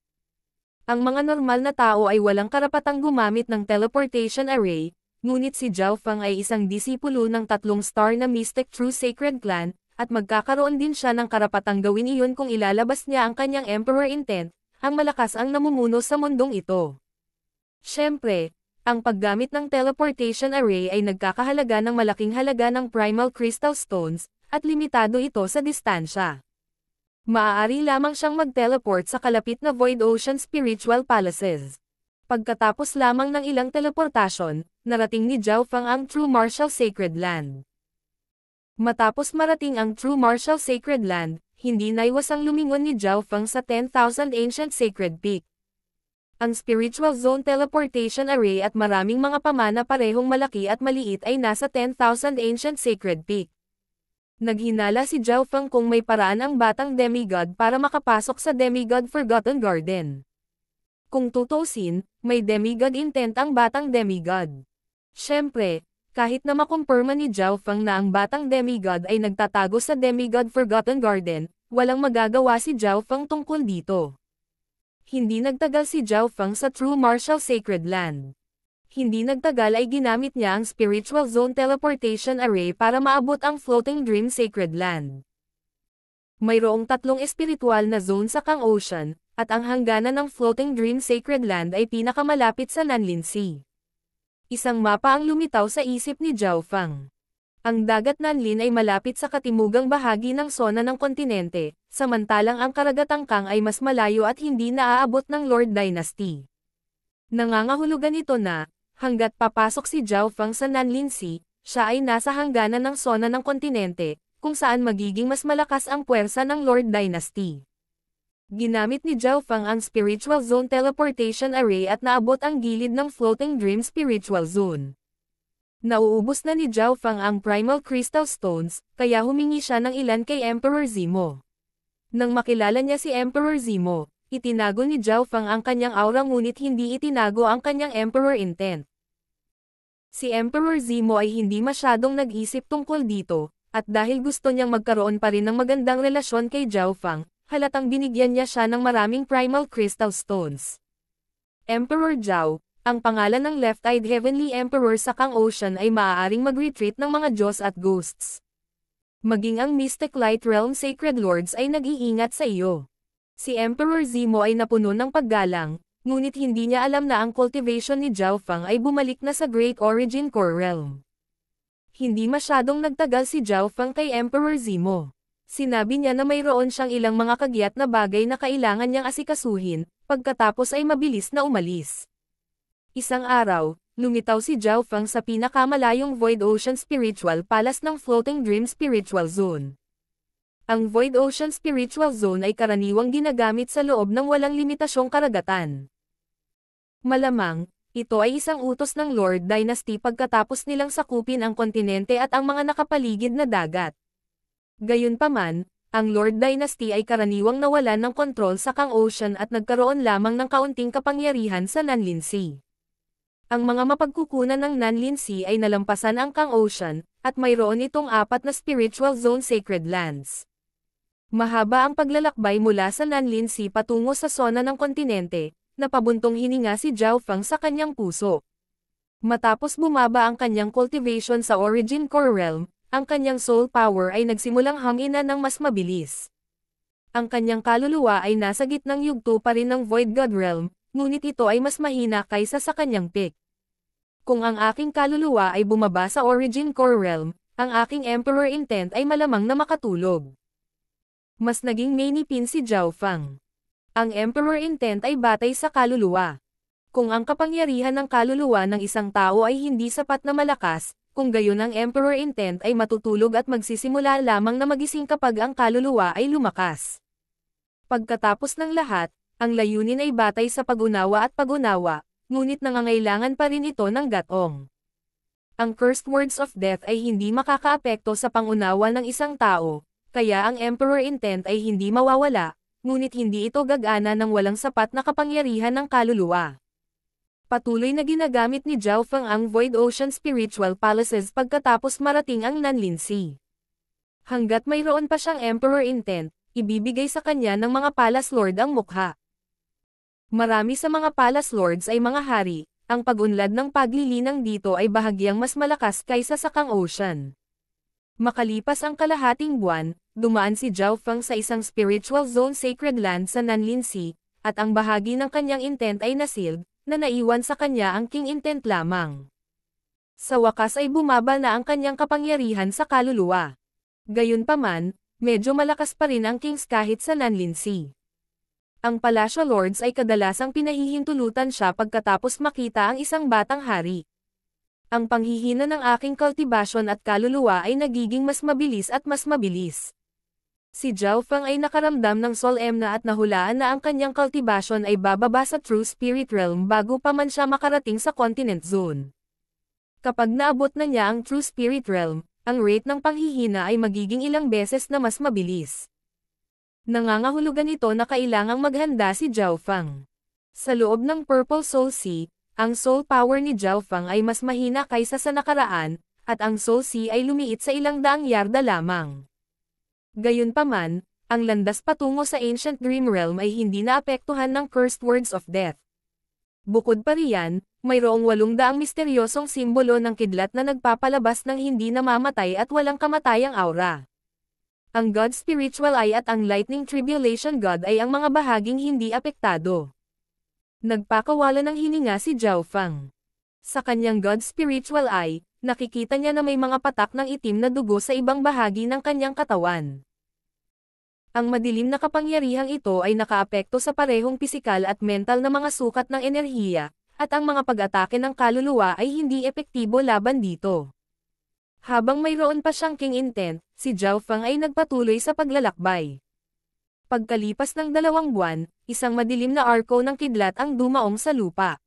Ang mga normal na tao ay walang karapatang gumamit ng teleportation array, ngunit si Zhao Feng ay isang disipulo ng 3-star na Mystic True Sacred Clan, at magkakaroon din siya ng karapatang gawin iyon kung ilalabas niya ang kanyang Emperor Intent, ang malakas ang namumuno sa mundong ito. Siyempre, ang paggamit ng teleportation array ay nagkakahalaga ng malaking halaga ng Primal Crystal Stones, at limitado ito sa distansya. Maaari lamang siyang mag-teleport sa kalapit na Void Ocean Spiritual Palaces. Pagkatapos lamang ng ilang teleportasyon, narating ni Zhao Feng ang True Martial Sacred Land. Matapos marating ang True Martial Sacred Land, hindi naiwasang lumingon ni Zhao Feng sa 10,000 Ancient Sacred Peak. Ang Spiritual Zone Teleportation Array at maraming mga pamana parehong malaki at maliit ay nasa 10,000 Ancient Sacred Peak. Naghinala si Zhao Feng kung may paraan ang batang demigod para makapasok sa Demigod Forgotten Garden. Kung tutusin, may demigod intent ang batang demigod. Siyempre, kahit na makumpirma ni Zhao Feng na ang batang demigod ay nagtatago sa Demigod Forgotten Garden, walang magagawa si Zhao Feng tungkol dito. Hindi nagtagal si Zhao Feng sa True Martial Sacred Land. Hindi nagtagal ay ginamit niya ang Spiritual Zone Teleportation Array para maabot ang Floating Dream Sacred Land. Mayroong 3 espiritual na zone sa Kang Ocean, at ang hangganan ng Floating Dream Sacred Land ay pinakamalapit sa Nanlin Sea. Isang mapa ang lumitaw sa isip ni Zhao Feng. Ang dagat Nanlin ay malapit sa katimugang bahagi ng sona ng kontinente, samantalang ang karagatang Kang ay mas malayo at hindi naaabot ng Lord Dynasty. Nangangahulugan ito na, hanggat papasok si Zhao Feng sa Nanlin Sea, siya ay nasa hangganan ng sona ng kontinente, kung saan magiging mas malakas ang puwersa ng Lord Dynasty. Ginamit ni Zhao Feng ang Spiritual Zone Teleportation Array at naabot ang gilid ng Floating Dream Spiritual Zone. Nauubos na ni Zhao Feng ang Primal Crystal Stones, kaya humingi siya ng ilan kay Emperor Zemo. Nang makilala niya si Emperor Zemo, itinago ni Zhao Feng ang kanyang aura ngunit hindi itinago ang kanyang Emperor Intent. Si Emperor Zemo ay hindi masyadong nag-isip tungkol dito, at dahil gusto niyang magkaroon pa rin ng magandang relasyon kay Zhao Feng, halatang binigyan niya siya ng maraming Primal Crystal Stones. Emperor Zhao, ang pangalan ng Left-Eyed Heavenly Emperor sa Kang Ocean ay maaaring mag-retreat ng mga Diyos at ghosts. Maging ang Mystic Light Realm Sacred Lords ay nag-iingat sa iyo. Si Emperor Zemo ay napuno ng paggalang, ngunit hindi niya alam na ang cultivation ni Zhao Feng ay bumalik na sa Great Origin Core Realm. Hindi masyadong nagtagal si Zhao Feng kay Emperor Zemo. Sinabi niya na mayroon siyang ilang mga kagyat na bagay na kailangan niyang asikasuhin, pagkatapos ay mabilis na umalis. Isang araw, lumitaw si Zhao Feng sa pinakamalayong Void Ocean Spiritual Palace ng Floating Dream Spiritual Zone. Ang Void Ocean Spiritual Zone ay karaniwang ginagamit sa loob ng walang limitasyong karagatan. Malamang, ito ay isang utos ng Lord Dynasty pagkatapos nilang sakupin ang kontinente at ang mga nakapaligid na dagat. Gayunpaman, ang Lord Dynasty ay karaniwang nawalan ng kontrol sa Kang Ocean at nagkaroon lamang ng kaunting kapangyarihan sa Nanlin Sea. Ang mga mapagkukunan ng Nanlin Sea ay nalampasan ang Kang Ocean, at mayroon itong 4 na Spiritual Zone Sacred Lands. Mahaba ang paglalakbay mula sa Nanlin Sea patungo sa sona ng kontinente, na pabuntong hininga si Zhao Feng sa kanyang puso. Matapos bumaba ang kanyang cultivation sa Origin Core Realm, ang kanyang soul power ay nagsimulang hangina ng mas mabilis. Ang kanyang kaluluwa ay nasa gitnang yugto pa rin ng Void God Realm, ngunit ito ay mas mahina kaysa sa kanyang peak. Kung ang aking kaluluwa ay bumaba sa Origin Core Realm, ang aking Emperor Intent ay malamang na makatulog. Mas naging mainipin si Zhao Feng. Ang Emperor Intent ay batay sa kaluluwa. Kung ang kapangyarihan ng kaluluwa ng isang tao ay hindi sapat na malakas, kung gayon ang Emperor Intent ay matutulog at magsisimula lamang na magising kapag ang kaluluwa ay lumakas. Pagkatapos ng lahat, ang layunin ay batay sa pag-unawa at pag-unawa, ngunit nangangailangan pa rin ito ng gatong. Ang cursed words of death ay hindi makakaapekto sa pangunawa ng isang tao, kaya ang Emperor Intent ay hindi mawawala, ngunit hindi ito gagana ng walang sapat na kapangyarihan ng kaluluwa. Patuloy na ginagamit ni Zhao Feng ang Void Ocean Spiritual Palaces pagkatapos marating ang Nanlin Sea. Hanggat mayroon pa siyang Emperor Intent, ibibigay sa kanya ng mga Palace Lord ang mukha. Marami sa mga Palace Lords ay mga hari, ang pag-unlad ng paglilinang dito ay bahagyang mas malakas kaysa sa Kang Ocean. Makalipas ang kalahating buwan, dumaan si Zhao Feng sa isang spiritual zone sacred land sa Nanlin Sea, at ang bahagi ng kanyang intent ay nasealed, na naiwan sa kanya ang king intent lamang. Sa wakas ay bumaba na ang kanyang kapangyarihan sa kaluluwa. Gayunpaman, medyo malakas pa rin ang kings kahit sa Nanlin Sea. Ang Palacio Lords ay kadalasang pinahihintulutan siya pagkatapos makita ang isang batang hari. Ang panghihina ng aking kultibasyon at kaluluwa ay nagiging mas mabilis at mas mabilis. Si Zhao Feng ay nakaramdam ng Soul Emna at nahulaan na ang kanyang kultibasyon ay bababa sa True Spirit Realm bago pa man siya makarating sa Continent Zone. Kapag naabot na niya ang True Spirit Realm, ang rate ng panghihina ay magiging ilang beses na mas mabilis. Nangangahulugan ito na kailangang maghanda si Zhao Feng. Sa loob ng Purple Soul Sea, ang soul power ni Zhao Feng ay mas mahina kaysa sa nakaraan, at ang Soul Sea ay lumiit sa ilang daang yarda lamang. Gayunpaman, ang landas patungo sa Ancient Dream Realm ay hindi naapektuhan ng Cursed Words of Death. Bukod pa riyan, mayroong 800 misteryosong simbolo ng kidlat na nagpapalabas ng hindi namamatay at walang kamatayang aura. Ang God Spiritual Eye at ang Lightning Tribulation God ay ang mga bahaging hindi apektado. Nagpakawala ng hininga si Zhao Feng. Sa kanyang God Spiritual Eye, nakikita niya na may mga patak ng itim na dugo sa ibang bahagi ng kanyang katawan. Ang madilim na kapangyarihang ito ay nakaapekto sa parehong pisikal at mental na mga sukat ng enerhiya, at ang mga pag-atake ng kaluluwa ay hindi epektibo laban dito. Habang mayroon pa siyang king intent, si Zhao Feng ay nagpatuloy sa paglalakbay. Pagkalipas ng 2 buwan, isang madilim na arko ng kidlat ang dumaong sa lupa.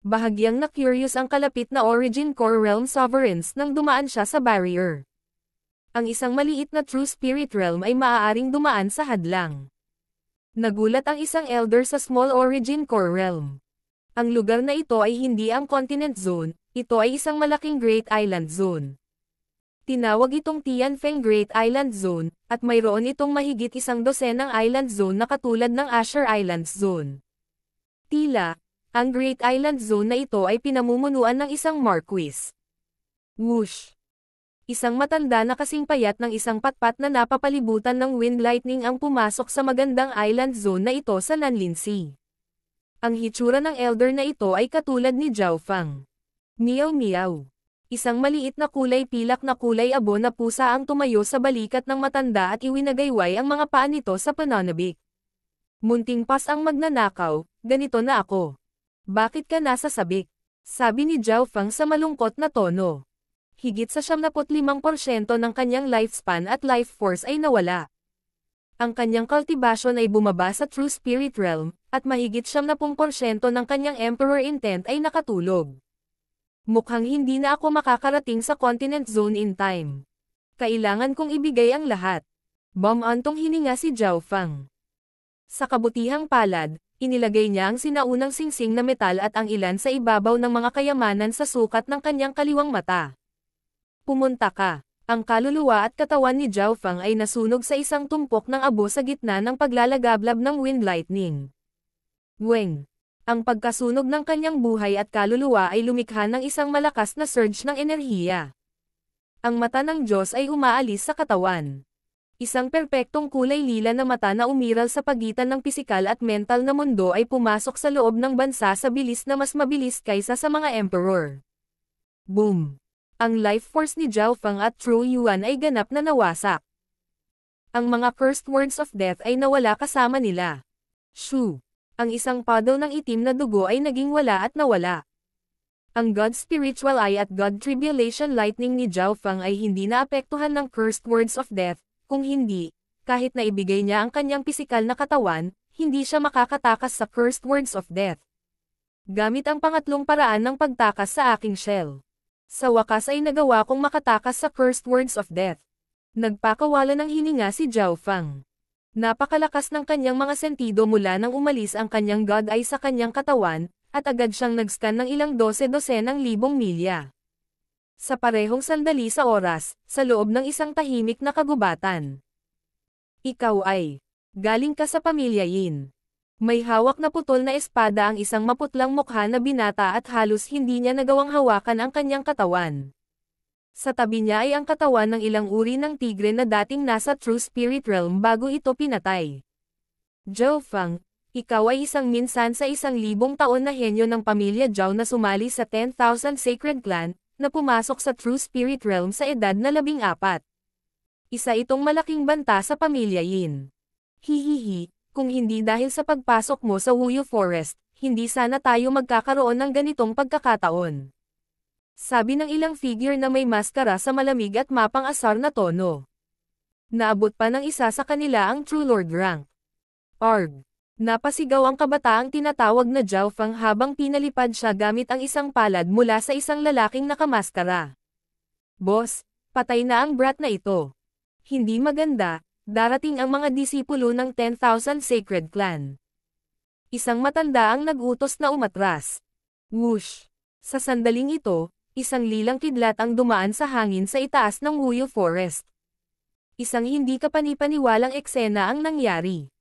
Bahagyang na-curious ang kalapit na Origin Core Realm Sovereigns nang dumaan siya sa barrier. Ang isang maliit na True Spirit Realm ay maaaring dumaan sa hadlang. Nagulat ang isang elder sa Small Origin Core Realm. Ang lugar na ito ay hindi ang Continent Zone, ito ay isang malaking Great Island Zone. Tinawag itong Tianfeng Great Island Zone, at mayroon itong mahigit 100 island zone na katulad ng Asher Islands Zone. Tila, ang Great Island Zone na ito ay pinamumunuan ng isang marquis. Whoosh! Isang matanda na kasing payat ng isang patpat na napapalibutan ng wind lightning ang pumasok sa magandang island zone na ito sa Nanlin Sea. Ang hitsura ng elder na ito ay katulad ni Zhao Feng. Meow meow. Isang maliit na kulay pilak na kulay abo na pusa ang tumayo sa balikat ng matanda at iwinagayway ang mga paa nito sa pananabik. Munting pas ang magnanakaw, ganito na ako. Bakit ka nasa sabik? Sabi ni Zhao Feng sa malungkot na tono. Higit sa 75% ng kanyang lifespan at life force ay nawala. Ang kanyang cultivation ay bumaba sa True Spirit Realm, at mahigit 70% ng kanyang Emperor Intent ay nakatulog. Mukhang hindi na ako makakarating sa Continent Zone in time. Kailangan kong ibigay ang lahat. Bumantong hininga si Zhao Feng. Sa kabutihang palad, inilagay niya ang sinaunang singsing na metal at ang ilan sa ibabaw ng mga kayamanan sa sukat ng kanyang kaliwang mata. Pumunta ka. Ang kaluluwa at katawan ni Zhao Feng ay nasunog sa isang tumpok ng abo sa gitna ng paglalagablab ng wind lightning. Weng. Ang pagkasunog ng kanyang buhay at kaluluwa ay lumikha ng isang malakas na surge ng enerhiya. Ang mata ng Diyos ay umaalis sa katawan. Isang perpektong kulay lila na mata na umiral sa pagitan ng pisikal at mental na mundo ay pumasok sa loob ng bansa sa bilis na mas mabilis kaysa sa mga emperor. Boom! Ang life force ni Zhao Feng at True Yuan ay ganap na nawasak. Ang mga cursed words of death ay nawala kasama nila. Shoo! Ang isang puddle ng itim na dugo ay naging wala at nawala. Ang God Spiritual Eye at God Tribulation Lightning ni Zhao Feng ay hindi naapektuhan ng cursed words of death, kung hindi, kahit na ibigay niya ang kanyang pisikal na katawan, hindi siya makakatakas sa cursed words of death. Gamit ang pangatlong paraan ng pagtakas sa aking shell. Sa wakas ay nagawa kong makatakas sa cursed words of death. Nagpakawala ng hininga si Zhao Feng. Napakalakas ng kanyang mga sentido mula nang umalis ang kanyang God Eye sa kanyang katawan, at agad siyang nag-scan ng ilang dose-dosenang libong milya. Sa parehong sandali sa oras, sa loob ng isang tahimik na kagubatan. Ikaw ay galing ka sa pamilya Yin. May hawak na putol na espada ang isang maputlang mukha na binata at halos hindi niya nagawang hawakan ang kanyang katawan. Sa tabi niya ay ang katawan ng ilang uri ng tigre na dating nasa True Spirit Realm bago ito pinatay. Zhao Feng, ikaw ay isang minsan sa 1,000 taon na henyo ng pamilya Zhao na sumali sa 10,000 Sacred Clan, na pumasok sa True Spirit Realm sa edad na 14. Isa itong malaking banta sa pamilya Yin. Hihihi. Kung hindi dahil sa pagpasok mo sa Wuyu Forest, hindi sana tayo magkakaroon ng ganitong pagkakataon. Sabi ng ilang figure na may maskara sa malamig at mapang-asar na tono. Naabot pa ng isa sa kanila ang True Lord rank. Arg! Napasigaw ang kabataang tinatawag na Zhao Feng habang pinalipad siya gamit ang isang palad mula sa isang lalaking nakamaskara. Boss, patay na ang brat na ito. Hindi maganda. Darating ang mga disipulo ng 10,000 Sacred Clan. Isang matanda ang nag-utos na umatras. Whoosh! Sa sandaling ito, isang lilang kidlat ang dumaan sa hangin sa itaas ng Wuyu Forest. Isang hindi kapanipaniwalang eksena ang nangyari.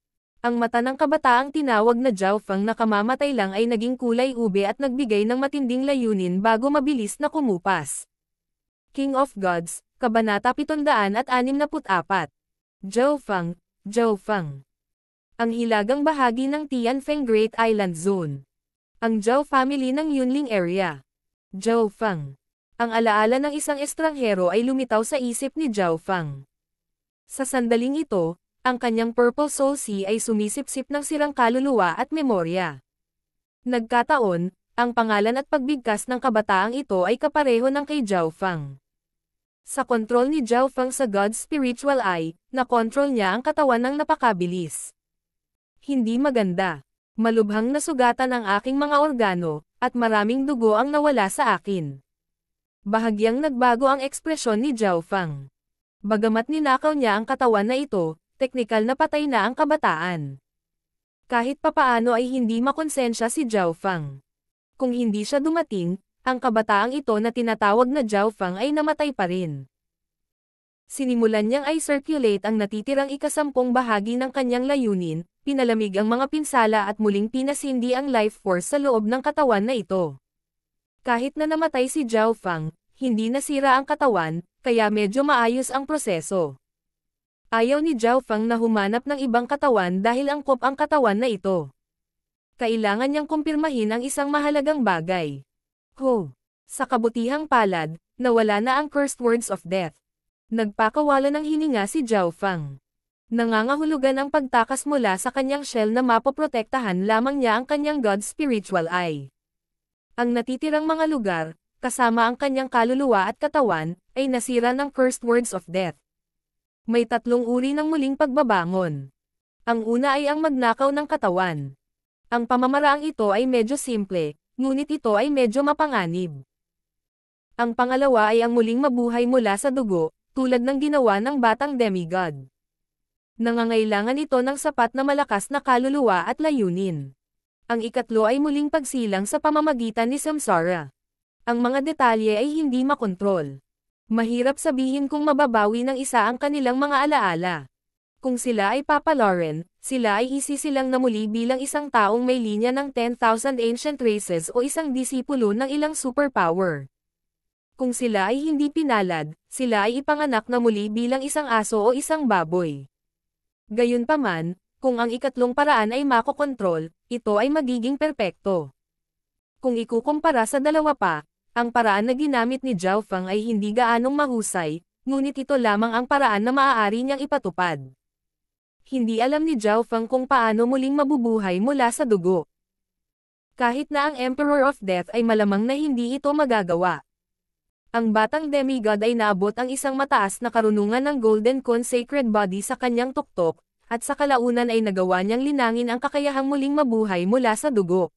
Ang mata ng kabataang tinawag na Zhao Feng na kamamatay lang ay naging kulay ube at nagbigay ng matinding layunin bago mabilis na kumupas. King of Gods, Kabanata 764. Zhao Feng, Zhao Feng. Ang hilagang bahagi ng Tianfeng Great Island Zone. Ang Zhao family ng Yunling area. Zhao Feng. Ang alaala ng isang estranghero ay lumitaw sa isip ni Zhao Feng. Sa sandaling ito, ang kanyang Purple Soul Sea ay sumisipsip ng sirang kaluluwa at memorya. Nagkataon, ang pangalan at pagbigkas ng kabataang ito ay kapareho ng kay Zhao Feng. Sa kontrol ni Zhao Feng sa God's Spiritual Eye, na-control niya ang katawan ng napakabilis. Hindi maganda. Malubhang nasugatan ang aking mga organo, at maraming dugo ang nawala sa akin. Bahagyang nagbago ang ekspresyon ni Zhao Feng. Bagamat ninakaw niya ang katawan na ito, teknikal na patay na ang kabataan. Kahit papaano ay hindi makonsensya si Zhao Feng. Kung hindi siya dumating, ang kabataang ito na tinatawag na Zhao Feng ay namatay pa rin. Sinimulan niyang i-circulate ang natitirang ikasampung bahagi ng kanyang layunin, pinalamig ang mga pinsala at muling pinasindi ang life force sa loob ng katawan na ito. Kahit na namatay si Zhao Feng, hindi nasira ang katawan, kaya medyo maayos ang proseso. Ayaw ni Zhao Feng na humanap ng ibang katawan dahil angkop ang katawan na ito. Kailangan niyang kumpirmahin ang isang mahalagang bagay. Sa kabutihang palad, nawala na ang cursed words of death. Nagpakawala ng hininga si Zhao Feng. Nangangahulugan ang pagtakas mula sa kanyang shell na mapoprotektahan lamang niya ang kanyang God's Spiritual Eye. Ang natitirang mga lugar, kasama ang kanyang kaluluwa at katawan, ay nasira ng cursed words of death. May 3 uri ng muling pagbabangon. Ang una ay ang magnakaw ng katawan. Ang pamamaraang ito ay medyo simple, ngunit ito ay medyo mapanganib. Ang pangalawa ay ang muling mabuhay mula sa dugo, tulad ng ginawa ng batang demigod. Nangangailangan ito ng sapat na malakas na kaluluwa at layunin. Ang ikatlo ay muling pagsilang sa pamamagitan ni samsara. Ang mga detalye ay hindi makontrol. Mahirap sabihin kung mababawi ng isa ang kanilang mga alaala. Kung sila ay papalarin, sila ay isisilang na muli bilang isang taong may linya ng 10,000 ancient races o isang disipulo ng ilang superpower. Kung sila ay hindi pinalad, sila ay ipanganak na muli bilang isang aso o isang baboy. Gayunpaman, kung ang ikatlong paraan ay makokontrol, ito ay magiging perpekto. Kung ikukumpara sa dalawa pa, ang paraan na ginamit ni Zhao Feng ay hindi gaanong mahusay, ngunit ito lamang ang paraan na maaari niyang ipatupad. Hindi alam ni Zhao Feng kung paano muling mabubuhay mula sa dugo. Kahit na ang Emperor of Death ay malamang na hindi ito magagawa. Ang batang demigod ay naabot ang isang mataas na karunungan ng Golden Cone Sacred Body sa kanyang tuktok, at sa kalaunan ay nagawa niyang linangin ang kakayahang muling mabuhay mula sa dugo.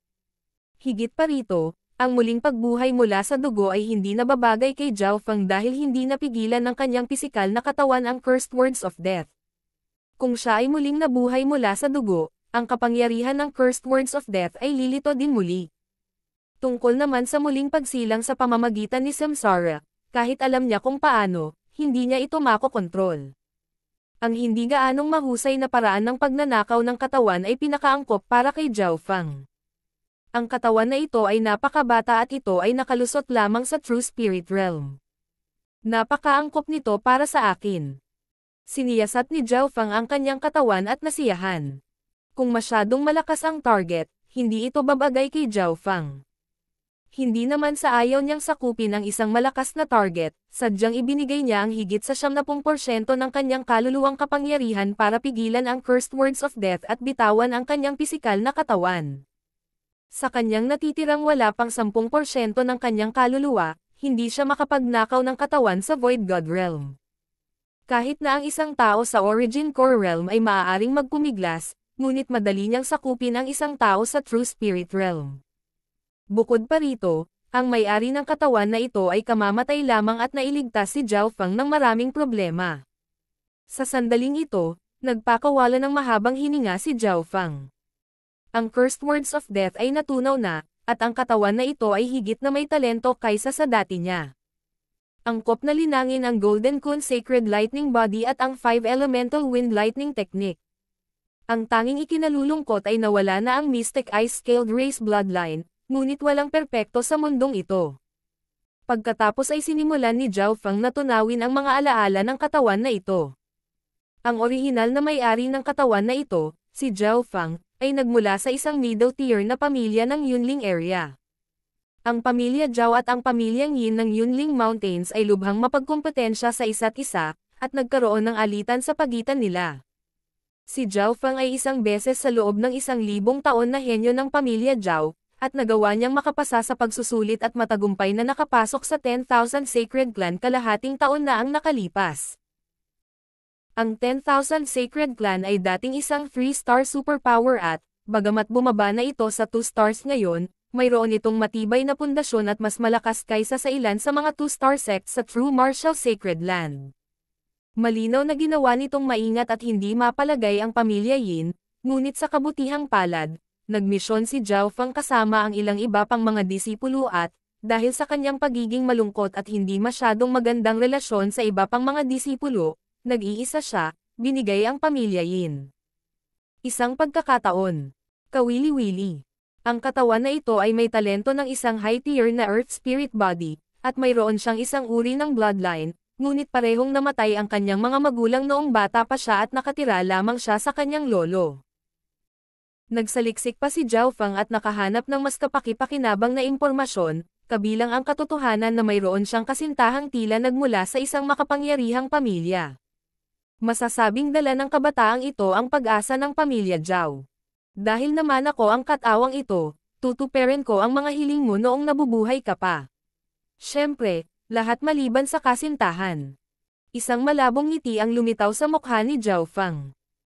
Higit pa rito, ang muling pagbuhay mula sa dugo ay hindi nababagay kay Zhao Feng dahil hindi napigilan ng kanyang pisikal na katawan ang cursed words of death. Kung siya ay muling nabuhay mula sa dugo, ang kapangyarihan ng cursed words of death ay lilito din muli. Tungkol naman sa muling pagsilang sa pamamagitan ni samsara, kahit alam niya kung paano, hindi niya ito makokontrol. Ang hindi gaanong mahusay na paraan ng pagnanakaw ng katawan ay pinakaangkop para kay Zhao Feng. Ang katawan na ito ay napakabata at ito ay nakalusot lamang sa True Spirit Realm. Napakaangkop nito para sa akin. Siniyasat ni Zhao Feng ang kanyang katawan at nasiyahan. Kung masyadong malakas ang target, hindi ito babagay kay Zhao Feng. Hindi naman sa ayaw niyang sakupin ang isang malakas na target, sadyang ibinigay niya ang higit sa 70% ng kanyang kaluluwang kapangyarihan para pigilan ang cursed words of death at bitawan ang kanyang pisikal na katawan. Sa kanyang natitirang wala pang 10% ng kanyang kaluluwa, hindi siya makapagnakaw ng katawan sa Void God Realm. Kahit na ang isang tao sa Origin Core Realm ay maaaring magpumiglas, ngunit madali niyang sakupin ang isang tao sa True Spirit Realm. Bukod pa rito, ang may-ari ng katawan na ito ay kamamatay lamang at nailigtas si Zhao Feng ng maraming problema. Sa sandaling ito, nagpakawala ng mahabang hininga si Zhao Feng. Ang cursed words of death ay natunaw na, at ang katawan na ito ay higit na may talento kaysa sa dati niya. Angkop na linangin ang Golden Kun Sacred Lightning Body at ang 5 Elemental Wind Lightning Technique. Ang tanging ikinalulungkot ay nawala na ang Mystic Ice Scaled Race Bloodline, ngunit walang perpekto sa mundong ito. Pagkatapos ay sinimulan ni Zhao Feng na tunawin ang mga alaala ng katawan na ito. Ang orihinal na may-ari ng katawan na ito, si Zhao Feng, ay nagmula sa isang middle tier na pamilya ng Yunling area. Ang pamilya Zhao at ang pamilyang Yin ng Yunling Mountains ay lubhang mapagkumpetensya sa isa't isa, at nagkaroon ng alitan sa pagitan nila. Si Zhao Feng ay isang beses sa loob ng 1,000 taon na henyo ng pamilya Zhao, at nagawa niyang makapasa sa pagsusulit at matagumpay na nakapasok sa 10,000 Sacred Clan kalahating taon na ang nakalipas. Ang 10,000 Sacred Clan ay dating isang 3-star superpower at, bagamat bumaba na ito sa 2 stars ngayon, mayroon itong matibay na pundasyon at mas malakas kaysa sa ilan sa mga 2-star sects sa True Martial Sacred Land. Malinaw na ginawa nitong maingat at hindi mapalagay ang pamilya Yin, ngunit sa kabutihang palad, nagmisyon si Zhao Feng kasama ang ilang iba pang mga disipulo at, dahil sa kanyang pagiging malungkot at hindi masyadong magandang relasyon sa iba pang mga disipulo, nag-iisa siya, binigay ang pamilya Yin. Isang pagkakataon. Kawili-wili. Ang katawan na ito ay may talento ng isang high-tier na Earth Spirit Body, at mayroon siyang isang uri ng bloodline, ngunit parehong namatay ang kanyang mga magulang noong bata pa siya at nakatira lamang siya sa kanyang lolo. Nagsaliksik pa si Zhao Feng at nakahanap ng mas kapaki-pakinabang na impormasyon, kabilang ang katotohanan na mayroon siyang kasintahang tila nagmula sa isang makapangyarihang pamilya. Masasabing dala ng kabataang ito ang pag-asa ng pamilya Zhao. Dahil naman ako ang katawang ito, tutuperin ko ang mga hiling mo noong nabubuhay ka pa. Siyempre, lahat maliban sa kasintahan. Isang malabong ngiti ang lumitaw sa mukha ni Zhao Feng.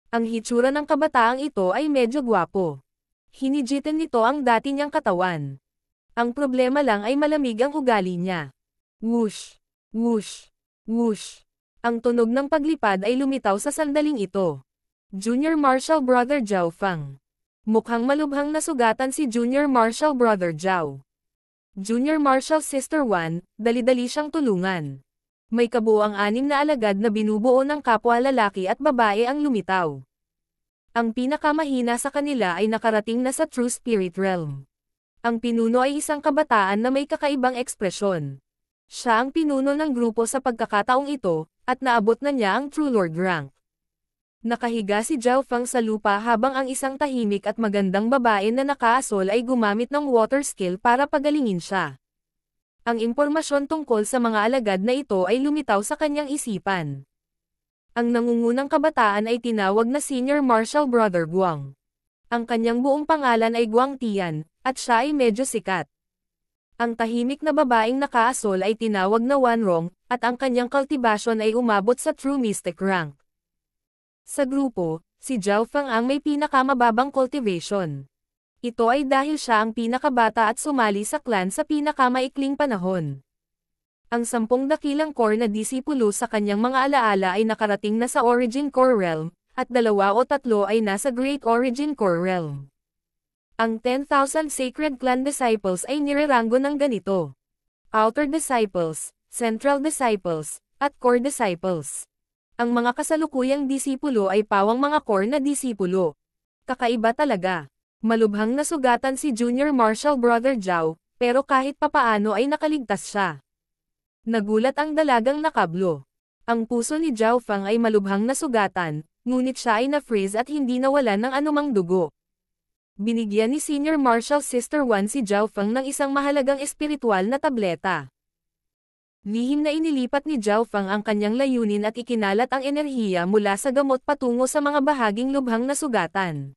Ang hitsura ng kabataang ito ay medyo gwapo. Hinijitan nito ang dati niyang katawan. Ang problema lang ay malamig ang ugali niya. Whoosh! Whoosh! Whoosh! Ang tunog ng paglipad ay lumitaw sa sandaling ito. Junior Marshal Brother Zhao Feng. Mukhang malubhang nasugatan si Junior Marshal Brother Zhao. Junior Marshal Sister 1, dali-dali siyang tulungan. May kabuuang 6 na alagad na binubuo ng kapwa lalaki at babae ang lumitaw. Ang pinakamahina sa kanila ay nakarating na sa True Spirit Realm. Ang pinuno ay isang kabataan na may kakaibang ekspresyon. Siya ang pinuno ng grupo sa pagkakataong ito, at naabot na niya ang True Lord rank. Nakahiga si Zhao Feng sa lupa habang ang isang tahimik at magandang babae na nakaasol ay gumamit ng water skill para pagalingin siya. Ang impormasyon tungkol sa mga alagad na ito ay lumitaw sa kanyang isipan. Ang nangungunang kabataan ay tinawag na Senior Marshal Brother Guang. Ang kanyang buong pangalan ay Guang Tian, at siya ay medyo sikat. Ang tahimik na babaeng nakaasol ay tinawag na Wanrong, at ang kanyang kultibasyon ay umabot sa True Mystic rank. Sa grupo, si Zhao Feng ang may pinakamababang cultivation. Ito ay dahil siya ang pinakabata at sumali sa clan sa pinakamaikling panahon. Ang 10 dakilang core na disipulo sa kanyang mga alaala ay nakarating na sa Origin Core Realm, at 2 o 3 ay nasa Great Origin Core Realm. Ang 10,000 Sacred Clan Disciples ay nireranggo ng ganito: Outer Disciples, Central Disciples, at Core Disciples. Ang mga kasalukuyang disipulo ay pawang mga core na disipulo. Kakaiba talaga. Malubhang nasugatan si Junior Marshall Brother Zhao, pero kahit papaano ay nakaligtas siya. Nagulat ang dalagang nakablo. Ang puso ni Zhao Fang ay malubhang nasugatan, ngunit siya ay na-freeze at hindi nawalan ng anumang dugo. Binigyan ni Senior Marshal Sister Wan si Zhao Fang ng isang mahalagang espiritual na tableta. Lihim na inilipat ni Zhao Fang ang kanyang layunin at ikinalat ang enerhiya mula sa gamot patungo sa mga bahaging lubhang nasugatan.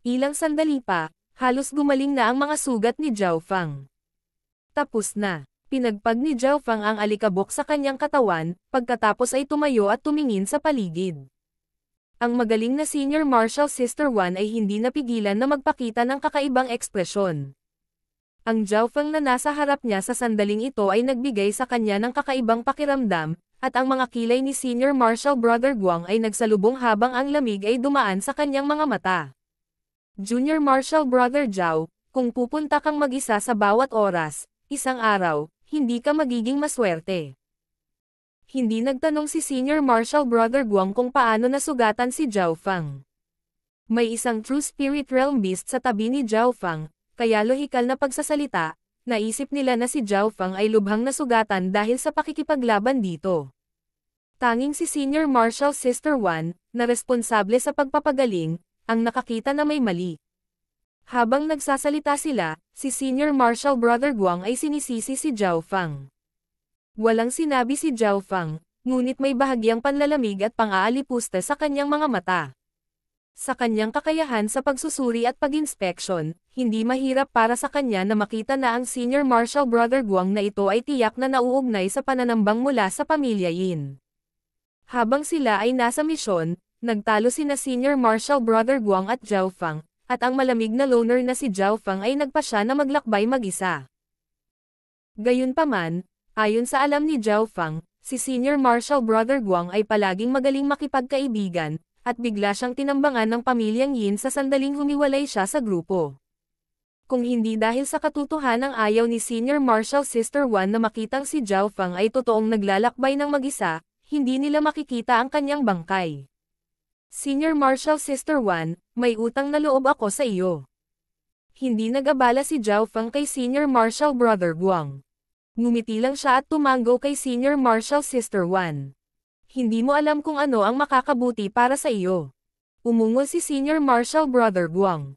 Ilang sandali pa, halos gumaling na ang mga sugat ni Zhao Fang. Tapos na. Pinagpag ni Zhao Fang ang alikabok sa kanyang katawan, pagkatapos ay tumayo at tumingin sa paligid. Ang magaling na Senior Marshal Sister Wan ay hindi napigilan na magpakita ng kakaibang ekspresyon. Ang Zhao Fang na nasa harap niya sa sandaling ito ay nagbigay sa kanya ng kakaibang pakiramdam, at ang mga kilay ni Senior Marshal Brother Guang ay nagsalubong habang ang lamig ay dumaan sa kanyang mga mata. Junior Marshal Brother Zhao, kung pupunta kang mag-isa sa bawat oras, isang araw, hindi ka magiging maswerte. Hindi nagtanong si Senior Marshal Brother Guang kung paano nasugatan si Zhao Fang. May isang True Spirit Realm Beast sa tabi ni Zhao Fang, kaya lohikal na pagsasalita, naisip nila na si Zhao Fang ay lubhang nasugatan dahil sa pakikipaglaban dito. Tanging si Senior Marshal Sister Wan, na responsable sa pagpapagaling, ang nakakita na may mali. Habang nagsasalita sila, si Senior Marshal Brother Guang ay sinisisi si Zhao Fang. Walang sinabi si Zhao Fang, ngunit may bahagyang panlalamig at pang-aalipusta sa kanyang mga mata. Sa kanyang kakayahan sa pagsusuri at pag-inspeksyon, hindi mahirap para sa kanya na makita na ang Senior Marshal Brother Guang na ito ay tiyak na nauugnay sa pananambang mula sa pamilya Yin. Habang sila ay nasa misyon, nagtalo sina Senior Marshal Brother Guang at Zhao Fang, at ang malamig na loner na si Zhao Fang ay nagpasya na maglakbay mag-isa. Gayunpaman, ayon sa alam ni Zhao Fang, si Senior Marshal Brother Guang ay palaging magaling makipagkaibigan, at bigla siyang tinambangan ng pamilyang Yin sa sandaling humiwalay siya sa grupo. Kung hindi dahil sa katotohanang ayaw ni Senior Marshal Sister Wan na makitang si Zhao Fang ay totoong naglalakbay ng mag-isa, hindi nila makikita ang kanyang bangkay. Senior Marshal Sister Wan, may utang na loob ako sa iyo. Hindi nag-abala si Zhao Fang kay Senior Marshal Brother Guang. Ngumiti lang siya at tumango kay Senior Marshal Sister Wan. Hindi mo alam kung ano ang makakabuti para sa iyo. Umungol si Senior Marshal Brother Guang.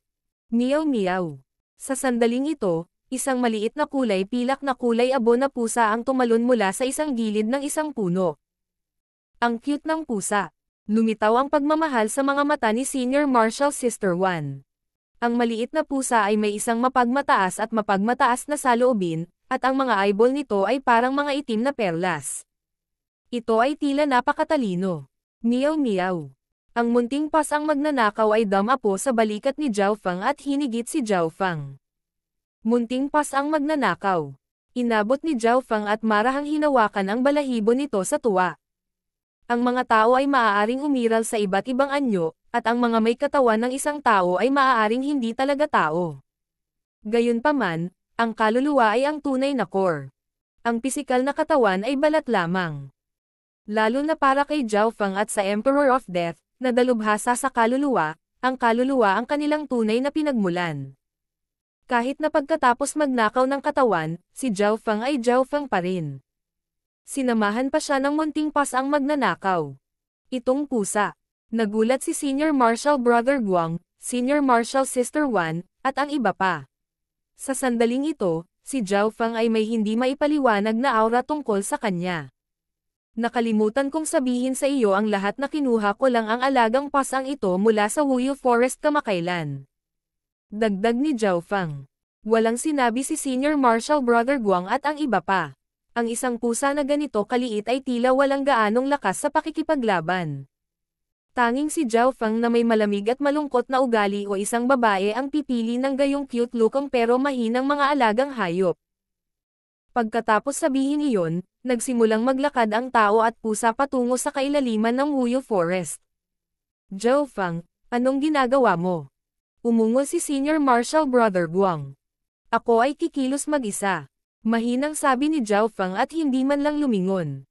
Meow meow. Sa sandaling ito, isang maliit na kulay pilak na kulay abo na pusa ang tumalon mula sa isang gilid ng isang puno. Ang cute ng pusa. Lumitaw ang pagmamahal sa mga mata ni Senior Marshal Sister Wan. Ang maliit na pusa ay may isang mapagmataas at mapagmataas na saloobin, at ang mga eyeball nito ay parang mga itim na perlas. Ito ay tila napakatalino. Meow meow. Ang munting pas ang magnanakaw ay damapo sa balikat ni Zhao Fang at hinigit si Zhao Fang. Munting pas ang magnanakaw. Inabot ni Zhao Fang at marahang hinawakan ang balahibo nito sa tuwa. Ang mga tao ay maaaring umiral sa iba't ibang anyo, at ang mga may katawan ng isang tao ay maaaring hindi talaga tao. Gayunpaman, ang kaluluwa ay ang tunay na core. Ang pisikal na katawan ay balat lamang. Lalo na para kay Zhao Fang at sa Emperor of Death, na dalubhasa sa kaluluwa, ang kaluluwa ang kanilang tunay na pinagmulan. Kahit na pagkatapos magnakaw ng katawan, si Zhao Fang ay Zhao Fang pa rin. Sinamahan pa siya ng munting pas ang magnanakaw. Itong pusa. Nagulat si Senior Marshal Brother Guang, Senior Marshal Sister Wan, at ang iba pa. Sa sandaling ito, si Zhao Fang ay may hindi maipaliwanag na aura tungkol sa kanya. Nakalimutan kong sabihin sa iyo ang lahat na kinuha ko lang ang alagang pasang ito mula sa Wuyu Forest kamakailan. Dagdag ni Zhao Fang. Walang sinabi si Senior Marshal Brother Guang at ang iba pa. Ang isang pusa na ganito kaliit ay tila walang gaanong lakas sa pakikipaglaban. Tanging si Zhao Fang na may malamig at malungkot na ugali o isang babae ang pipili ng gayong cute looking pero mahinang mga alagang hayop. Pagkatapos sabihin iyon, nagsimulang maglakad ang tao at pusa patungo sa kailaliman ng Wuyu Forest. Zhao Fang, anong ginagawa mo? Umungol si Senior Marshal Brother Guang. Ako ay kikilos mag-isa. Mahinang sabi ni Zhao Fang at hindi man lang lumingon.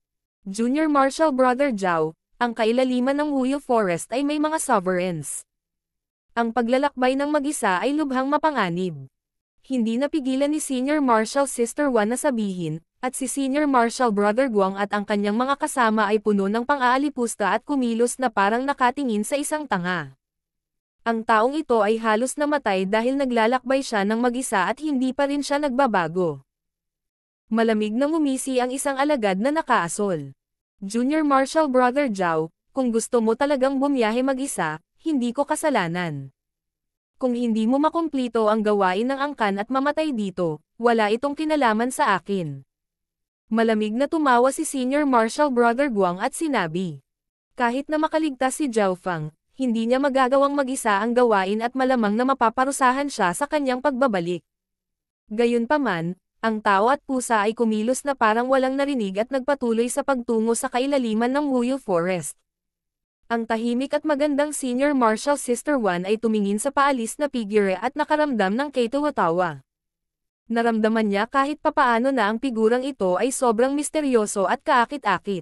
Junior Marshal Brother Zhao, Ang kailaliman ng Wuyo Forest ay may mga sovereigns. Ang paglalakbay ng mag-isa ay lubhang mapanganib. Hindi napigilan ni Senior Marshal Sister Wan na sabihin, at si Senior Marshal Brother Guang at ang kanyang mga kasama ay puno ng pang-aalipusta at kumilos na parang nakatingin sa isang tanga. Ang taong ito ay halos namatay dahil naglalakbay siya ng mag-isa at hindi pa rin siya nagbabago. Malamig na ngumisi ang isang alagad na nakaasol. Junior Marshal Brother Zhao, kung gusto mo talagang bumiyahe mag-isa, hindi ko kasalanan. Kung hindi mo makumplito ang gawain ng angkan at mamatay dito, wala itong kinalaman sa akin. Malamig na tumawa si Senior Marshal Brother Guang at sinabi. Kahit na makaligtas si Zhao Fang, hindi niya magagawang mag-isa ang gawain at malamang na mapaparusahan siya sa kanyang pagbabalik. Gayunpaman, ang tao at pusa ay kumilos na parang walang narinig at nagpatuloy sa pagtungo sa kailaliman ng Wuyo Forest. Ang tahimik at magandang Senior Marshal Sister Wan ay tumingin sa paalis na figure at nakaramdam ng katuwatawa. Naramdaman niya kahit papaano na ang figurang ito ay sobrang misteryoso at kaakit-akit.